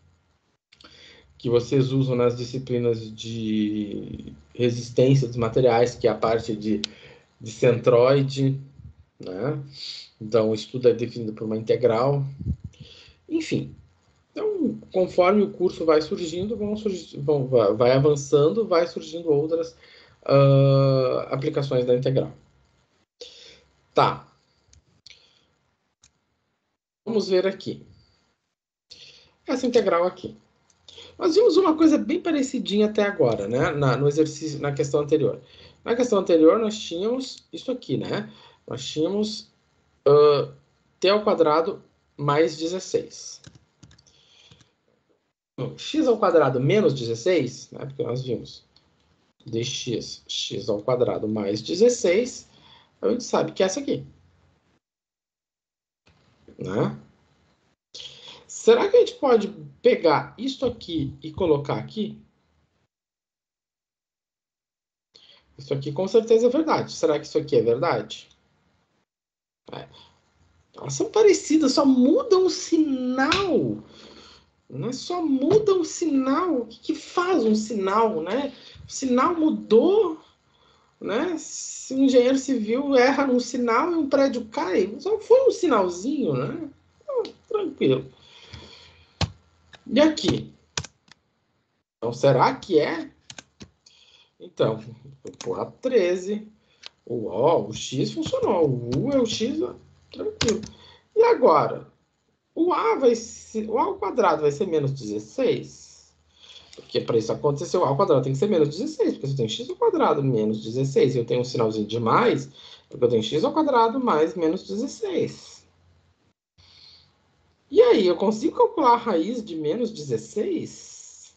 que vocês usam nas disciplinas de resistência dos materiais, que é a parte de centroide, né? Então, o estudo é definido por uma integral. Enfim, então, conforme o curso vai surgindo, vai avançando, vai surgindo outras aplicações da integral. Tá. Vamos ver aqui. Essa integral aqui. Nós vimos uma coisa bem parecidinha até agora, né? No exercício, na questão anterior. Na questão anterior, nós tínhamos isso aqui, né? Nós tínhamos t ao quadrado mais 16. X ao quadrado menos 16, né? Porque nós vimos dx, x ao quadrado mais 16, a gente sabe que é essa aqui. Né? Será que a gente pode pegar isso aqui e colocar aqui? Isso aqui com certeza é verdade. Será que isso aqui é verdade? É. Elas são parecidas, só mudam o sinal. Né? Só muda o sinal. O que faz um sinal, né? O sinal mudou, né? Se um engenheiro civil erra num sinal e um prédio cai, só foi um sinalzinho, né? Tranquilo. E aqui? Então, será que é? Então, vou pôr a 13. O X funcionou. O U é o X, tranquilo. E agora? O A ao quadrado vai ser menos 16? Porque para isso acontecer, o A ao quadrado tem que ser menos 16, porque se eu tenho X ao quadrado menos 16 e eu tenho um sinalzinho de mais, porque eu tenho X ao quadrado mais menos 16. E aí, eu consigo calcular a raiz de menos 16?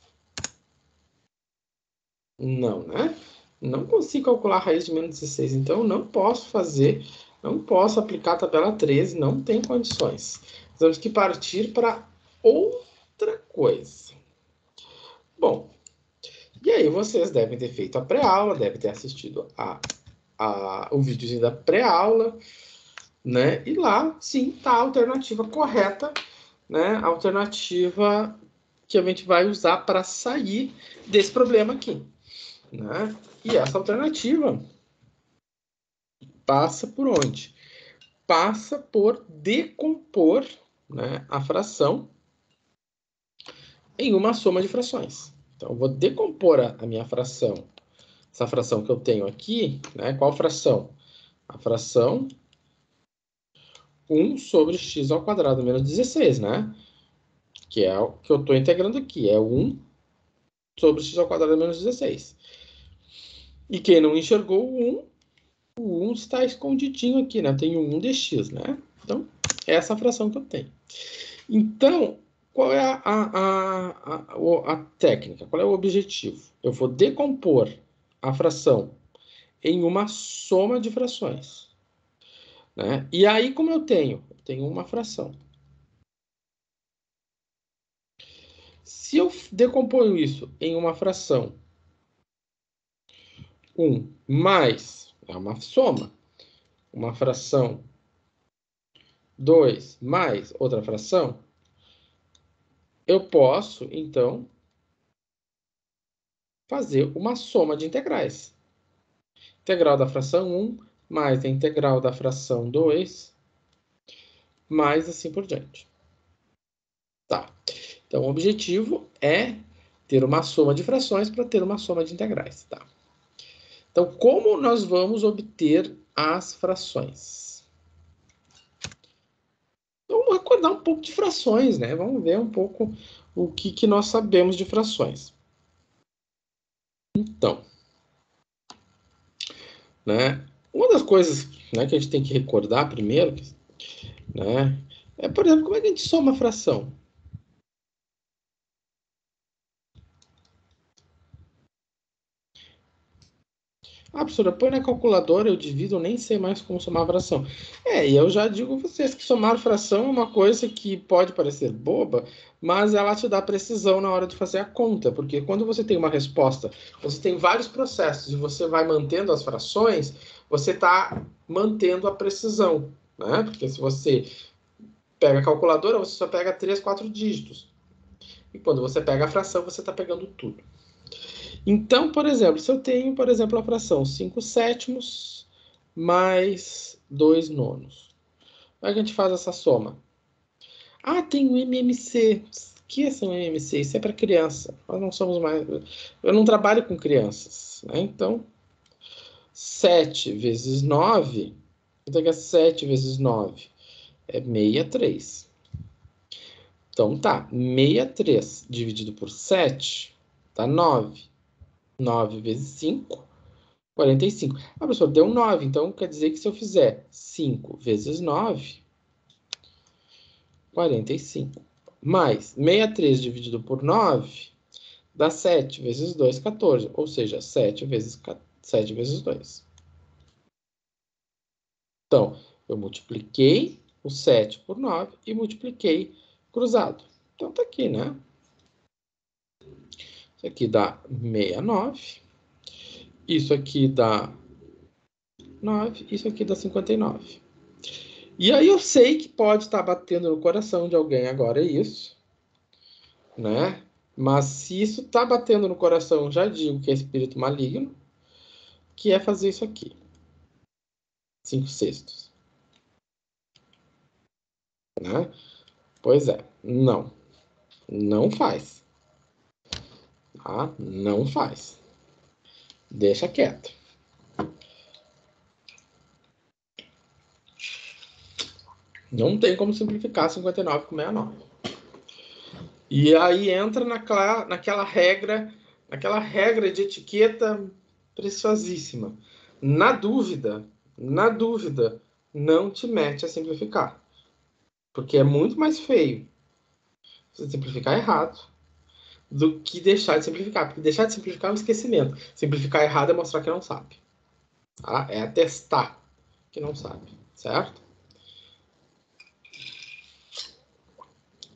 Não, né? Não consigo calcular a raiz de menos 16, então não posso fazer, não posso aplicar a tabela 13, não tem condições. Temos que partir para outra coisa. Bom, e aí vocês devem ter feito a pré-aula, devem ter assistido o videozinho da pré-aula, né? E lá, sim, está a alternativa correta, né? A alternativa que a gente vai usar para sair desse problema aqui, né? E essa alternativa passa por onde? Passa por decompor, né, a fração em uma soma de frações. Então, eu vou decompor a minha fração, essa fração que eu tenho aqui, né? Qual fração? A fração 1 sobre x ao quadrado menos 16, né? Que é o que eu estou integrando aqui, é 1 sobre x ao quadrado menos 16. E quem não enxergou o 1, O 1 está escondidinho aqui, né? Eu tenho 1 dx, né? Então, é essa fração que eu tenho. Então, qual é a técnica? Qual é o objetivo? Eu vou decompor a fração em uma soma de frações, né? E aí, como eu tenho? Eu tenho uma fração. Se eu decomponho isso em uma fração 1 mais, é uma soma, uma fração 2 mais outra fração, eu posso, então, fazer uma soma de integrais. Integral da fração 1 mais a integral da fração 2, mais assim por diante. Tá. Então, o objetivo é ter uma soma de frações para ter uma soma de integrais. Tá. Então, como nós vamos obter as frações? Então, vamos recordar um pouco de frações, né? Vamos ver um pouco o que nós sabemos de frações. Então, né? Uma das coisas, né, que a gente tem que recordar primeiro, né, é, por exemplo, como é que a gente soma a fração? Ah, professora, põe na calculadora, eu divido, eu nem sei mais como somar fração. E eu já digo a vocês que somar fração é uma coisa que pode parecer boba, mas ela te dá precisão na hora de fazer a conta, porque quando você tem uma resposta, você tem vários processos e você vai mantendo as frações, você está mantendo a precisão, né? Porque se você pega a calculadora, você só pega 3, 4 dígitos. E quando você pega a fração, você está pegando tudo. Então, por exemplo, se eu tenho, por exemplo, a fração 5 sétimos mais 2 nonos. Como é que a gente faz essa soma? Ah, tem o MMC. Esqueçam o MMC, isso é para criança. Nós não somos mais... Eu não trabalho com crianças, né? Então, 7 vezes 9... Quanto é que é 7 vezes 9? É 63. Então, tá. 63 dividido por 7 dá 9. 9 vezes 5... 45. Ah, professor, deu 9. Então, quer dizer que se eu fizer 5 vezes 9, 45. Mais 63 dividido por 9, dá 7 vezes 2, 14. Ou seja, 7 vezes 2. Então, eu multipliquei o 7 por 9 e multipliquei cruzado. Então, tá aqui, né? Isso aqui dá 69. Isso aqui dá 9. Isso aqui dá 59. E aí eu sei que pode estar batendo no coração de alguém agora isso, né? Mas se isso está batendo no coração, já digo que é espírito maligno, que é fazer isso aqui. 5 sextos. Né? Pois é, não. Não faz. Tá? Não faz. Deixa quieto. Não tem como simplificar 59 com 69. E aí entra naquela regra de etiqueta preciosíssima. Na dúvida, não te mete a simplificar. Porque é muito mais feio você simplificar errado do que deixar de simplificar. Porque deixar de simplificar é um esquecimento. Simplificar errado é mostrar que não sabe. Tá? É atestar que não sabe. Certo?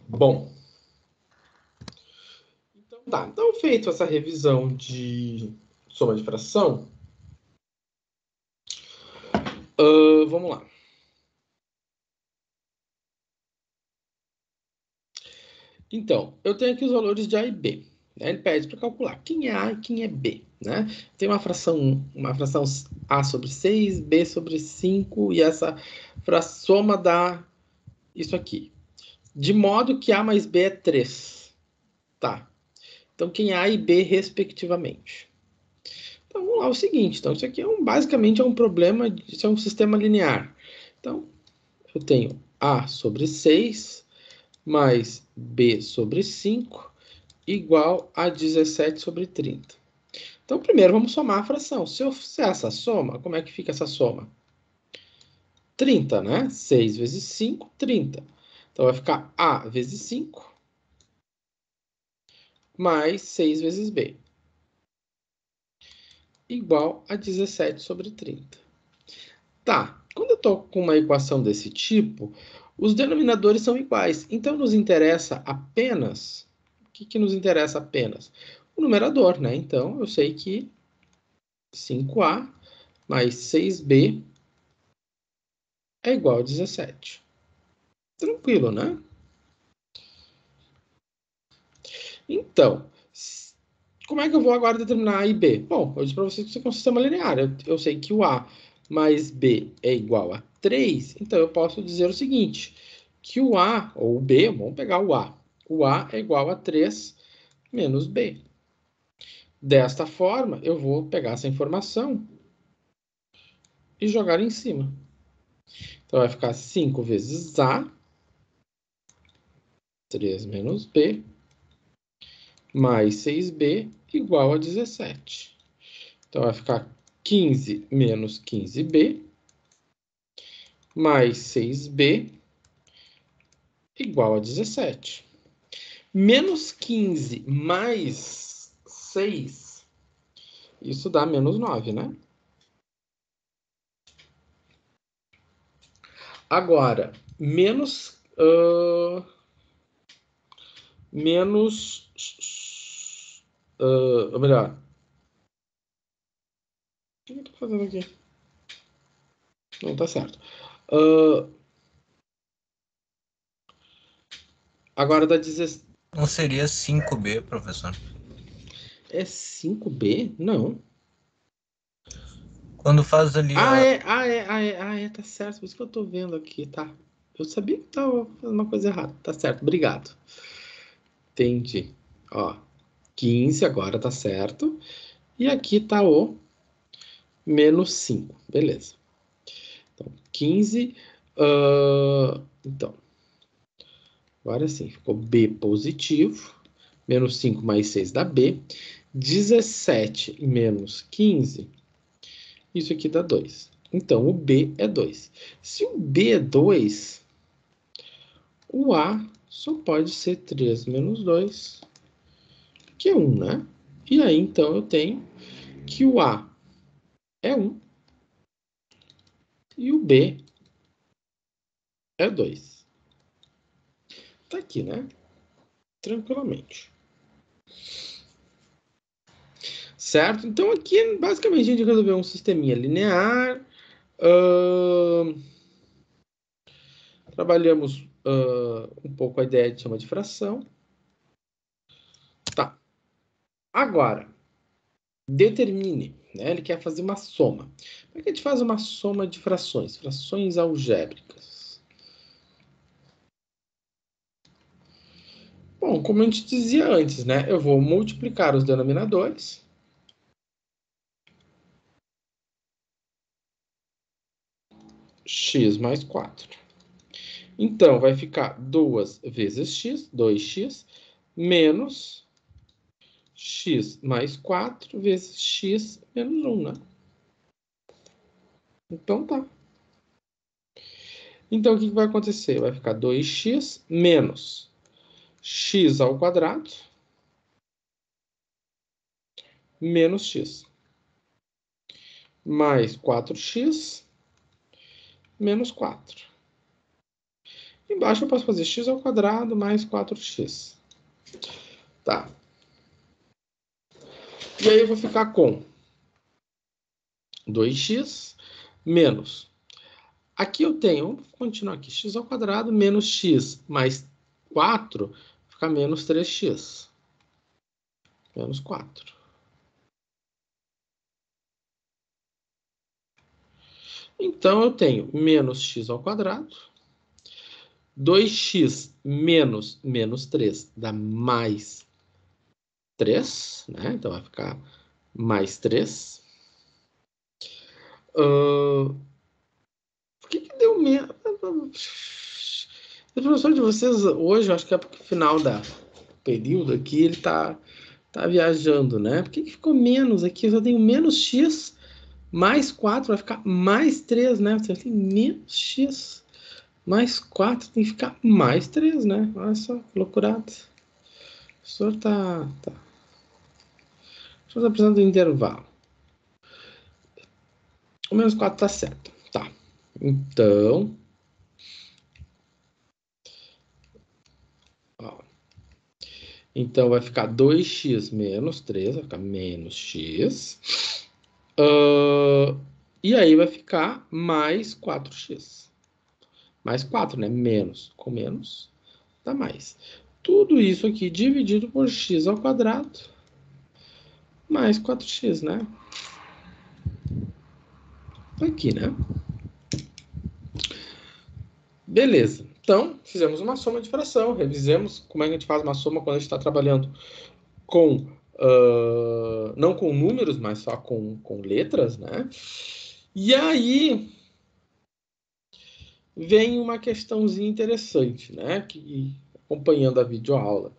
Bom. Então tá. Então, feito essa revisão de soma de fração, vamos lá. Então, eu tenho aqui os valores de A e B. Né? Ele pede para calcular quem é A e quem é B. Né? Tem uma fração A sobre 6, B sobre 5, e essa soma dá isso aqui. De modo que A mais B é 3. Tá. Então, quem é A e B, respectivamente. Então, vamos lá, o seguinte. Então, isso aqui basicamente é um problema, isso é um sistema linear. Então, eu tenho A sobre 6 mais B sobre 5 igual a 17 sobre 30. Então, primeiro, vamos somar a fração. Se eu fizer essa soma, como é que fica essa soma? 30, né? 6 vezes 5, 30. Então, vai ficar A vezes 5 mais 6 vezes B, igual a 17 sobre 30. Tá, quando eu estou com uma equação desse tipo, os denominadores são iguais. Então, nos interessa apenas... O que nos interessa apenas? O numerador, né? Então, eu sei que 5A mais 6B é igual a 17. Tranquilo, né? Então, como é que eu vou agora determinar A e B? Bom, eu disse para vocês que isso aqui é um sistema linear. Eu sei que o A mais B é igual a 3, então eu posso dizer o seguinte, que o A, ou o B, vamos pegar o A. O A é igual a 3 menos B. Desta forma, eu vou pegar essa informação e jogar em cima. Então, vai ficar 5 vezes A, 3 menos B, mais 6B, igual a 17. Então, vai ficar 15 menos 15B, mais 6B, igual a 17. Menos 15 mais 6, isso dá menos 9, né? Agora, menos... ou melhor... O que eu tô fazendo aqui? Não, tá certo. Agora dá 17... Não seria 5B, professor? É 5B? Não. Quando faz ali Tá certo. Por isso que eu tô vendo aqui, tá? Eu sabia que tava fazendo uma coisa errada. Tá certo, obrigado. Entendi. Ó, 15 agora tá certo. E aqui tá o menos 5. Beleza. Então, 15. Então, agora sim, ficou B positivo. Menos 5 mais 6 dá B. 17 menos 15. Isso aqui dá 2. Então, o B é 2. Se o B é 2, o A só pode ser 3 menos 2, que é 1, né? E aí, então, eu tenho que o A é 1 e o B é 2. Tá aqui, né? Tranquilamente. Certo? Então, aqui, basicamente, a gente resolveu um sisteminha linear. Trabalhamos um pouco a ideia de chama de fração. Tá. Agora, determine, né? Ele quer fazer uma soma. Como é que a gente faz uma soma de frações? Frações algébricas. Bom, como a gente dizia antes, né? Eu vou multiplicar os denominadores. X mais 4. Então, vai ficar 2 vezes x, 2x, menos x mais 4 vezes x menos 1, né? Então, tá. Então, o que vai acontecer? Vai ficar 2x menos x ao quadrado menos x. Mais 4x menos 4. Embaixo eu posso fazer x ao quadrado mais 4x. Tá. E aí eu vou ficar com 2x menos... Aqui eu tenho, vamos continuar aqui, x ao quadrado menos x mais 4, fica menos 3x. Menos 4. Então, eu tenho menos x ao quadrado. 2x menos menos 3 dá mais 3, né? Então, vai ficar mais 3. Por que deu menos? O professor de vocês hoje, eu acho que é porque o final da período aqui, ele tá Tá viajando, né? Por que ficou menos aqui? Eu só tenho menos x mais 4, vai ficar mais 3, né? Você tem menos x mais 4, tem que ficar mais 3, né? Olha só, que loucurada. O professor tá... O professor tá precisando do intervalo. O menos 4 tá certo. Tá. Então... Ó. Então, vai ficar 2x menos 3, vai ficar menos x. E aí vai ficar mais 4x. Mais 4, né? Menos. Com menos, dá mais. Tudo isso aqui dividido por x ao quadrado. Mais 4x, né? Aqui, né? Beleza. Então, fizemos uma soma de fração. Revisemos como é que a gente faz uma soma quando a gente está trabalhando com... não com números, mas só com letras, né? E aí... vem uma questãozinha interessante, né? Que, acompanhando a videoaula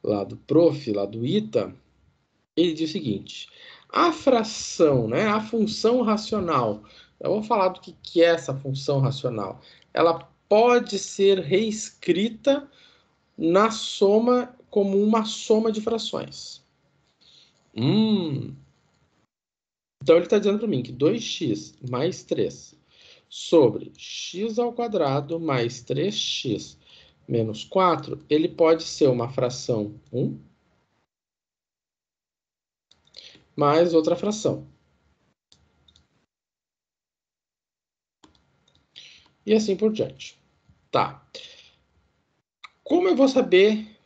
lá do prof, lá do ITA, ele diz o seguinte: a fração, né? A função racional. Eu vou falar do que é essa função racional. Ela pode ser reescrita na soma como uma soma de frações. Então ele está dizendo para mim que 2x mais 3 sobre x ao quadrado mais 3x menos 4, ele pode ser uma fração 1 mais outra fração. E assim por diante. Tá. Como eu vou saber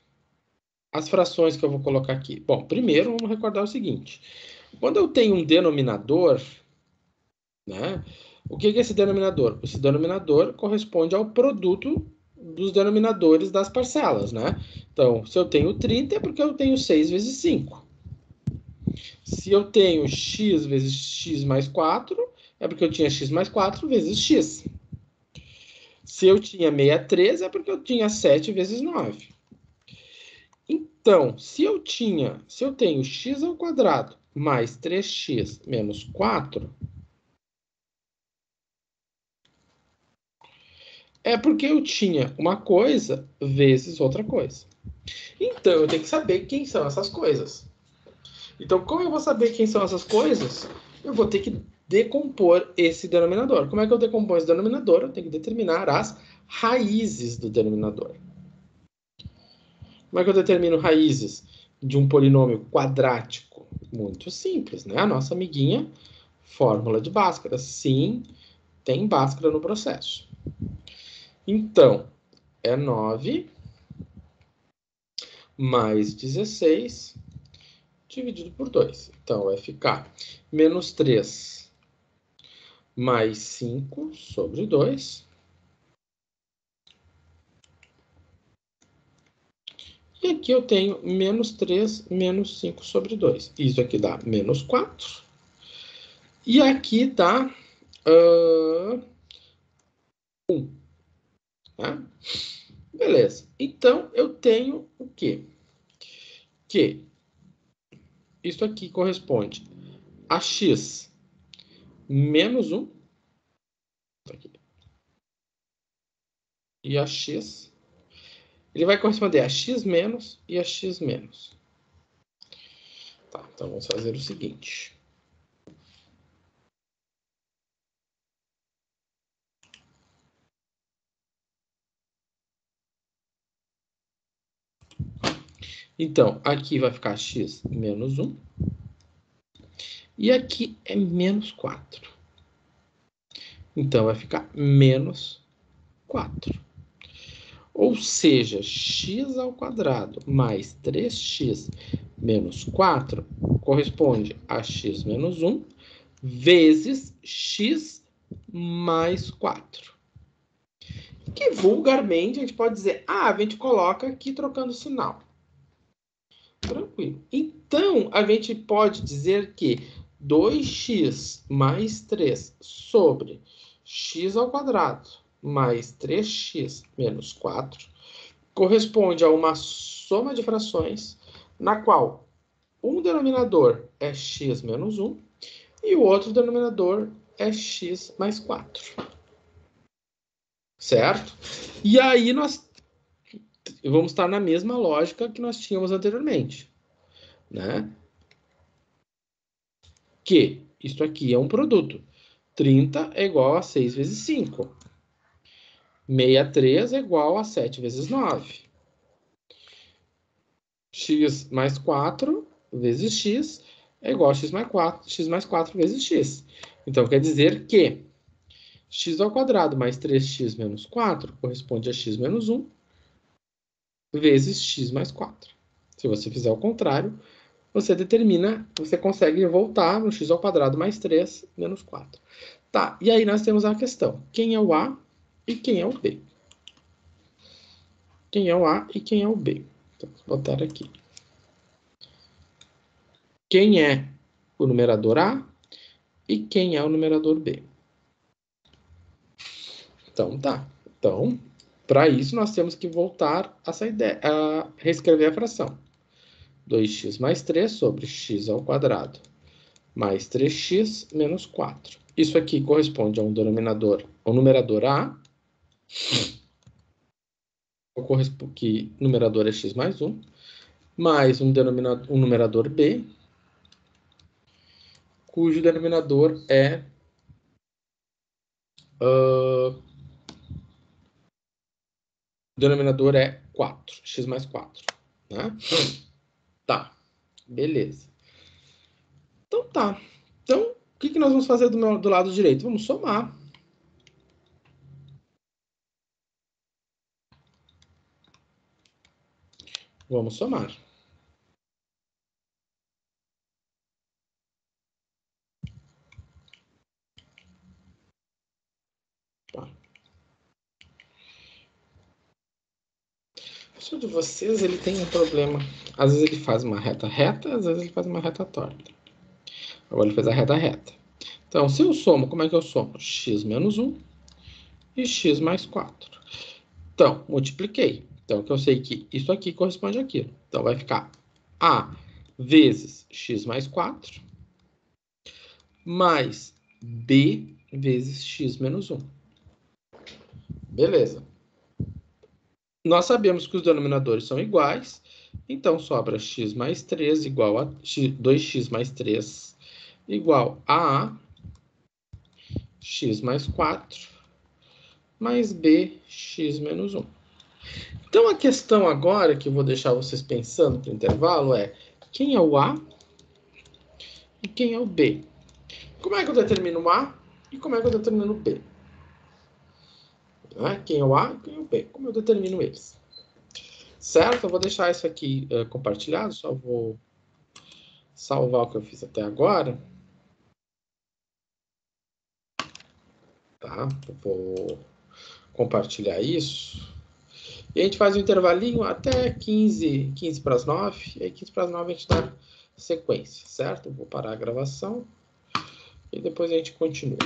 as frações que eu vou colocar aqui? Bom, primeiro vamos recordar o seguinte. Quando eu tenho um denominador, né? O que é esse denominador? Esse denominador corresponde ao produto dos denominadores das parcelas, né? Então, se eu tenho 30 é porque eu tenho 6 vezes 5. Se eu tenho x vezes x mais 4, é porque eu tinha x mais 4 vezes x. Se eu tinha 63, é porque eu tinha 7 vezes 9. Então, se eu tenho x ao quadrado mais 3x menos 4, é porque eu tinha uma coisa vezes outra coisa. Então, eu tenho que saber quem são essas coisas. Então, como eu vou saber quem são essas coisas? Eu vou ter que decompor esse denominador. Como é que eu decomponho esse denominador? Eu tenho que determinar as raízes do denominador. Como é que eu determino raízes de um polinômio quadrático? Muito simples, né? A nossa amiguinha fórmula de Bhaskara. Sim, tem Bhaskara no processo. Então, é 9 mais 16 dividido por 2. Então, vai ficar menos 3 mais 5 sobre 2. E aqui eu tenho menos 3 menos 5 sobre 2. Isso aqui dá menos 4. E aqui dá 1. Tá? Beleza. Então, eu tenho o quê? Que isso aqui corresponde a x menos 1. Aqui. E a x... ele vai corresponder a x menos e a x menos. Tá, então vamos fazer o seguinte. Então, aqui vai ficar x menos 1. E aqui é menos 4. Então, vai ficar menos 4. Ou seja, x ao quadrado mais 3x menos 4 corresponde a x menos 1 vezes x mais 4. Que vulgarmente a gente pode dizer, a gente coloca aqui trocando sinal. Tranquilo. Então, a gente pode dizer que 2x mais 3 sobre x ao quadrado mais 3x menos 4 corresponde a uma soma de frações na qual um denominador é x menos 1 e o outro denominador é x mais 4. Certo? E aí nós vamos estar na mesma lógica que nós tínhamos anteriormente, né? Que isso aqui é um produto. 30 é igual a 6 vezes 5. 63 é igual a 7 vezes 9. X mais 4 vezes x é igual a x mais 4 vezes x. Então, quer dizer que x ao quadrado mais 3x menos 4 corresponde a x menos 1 vezes x mais 4. Se você fizer o contrário, você determina, você consegue voltar no x ao quadrado mais 3 menos 4. Tá, e aí nós temos a questão. Quem é o A e quem é o B? Quem é o A e quem é o B? Então, vou botar aqui. Quem é o numerador A e quem é o numerador B? Então, tá. Então, para isso, nós temos que voltar a essa ideia, a reescrever a fração. 2x mais 3 sobre x ao quadrado mais 3x menos 4. Isso aqui corresponde a um denominador, ao numerador A, que numerador é x mais 1, mais um numerador B, cujo denominador é o denominador é 4, x mais 4. Né? Tá, beleza. Então tá. Então, o que nós vamos fazer do lado direito? Vamos somar. Vamos somar. Tá. O professor de vocês, ele tem um problema. Às vezes ele faz uma reta reta, às vezes ele faz uma reta torta. Agora ele fez a reta reta. Então, se eu somo, como é que eu somo? X menos 1 e x mais 4. Então, multipliquei. Então, eu sei que isso aqui corresponde àquilo. Então, vai ficar A vezes x mais 4 mais B vezes x menos 1. Beleza. Nós sabemos que os denominadores são iguais, então sobra x mais 3 igual a 2x mais 3 igual a x mais 4 mais b x menos 1. Então a questão agora que eu vou deixar vocês pensando para o intervalo é quem é o A e quem é o B? Como é que eu determino o A e como é que eu determino o B? Quem é o A e quem é o B? Como eu determino eles? Certo? Eu vou deixar isso aqui compartilhado, só vou salvar o que eu fiz até agora. Tá? Eu vou compartilhar isso. E a gente faz um intervalinho até 15 para as 9. E aí 15 para as 9 a gente dá sequência, certo? Eu vou parar a gravação e depois a gente continua.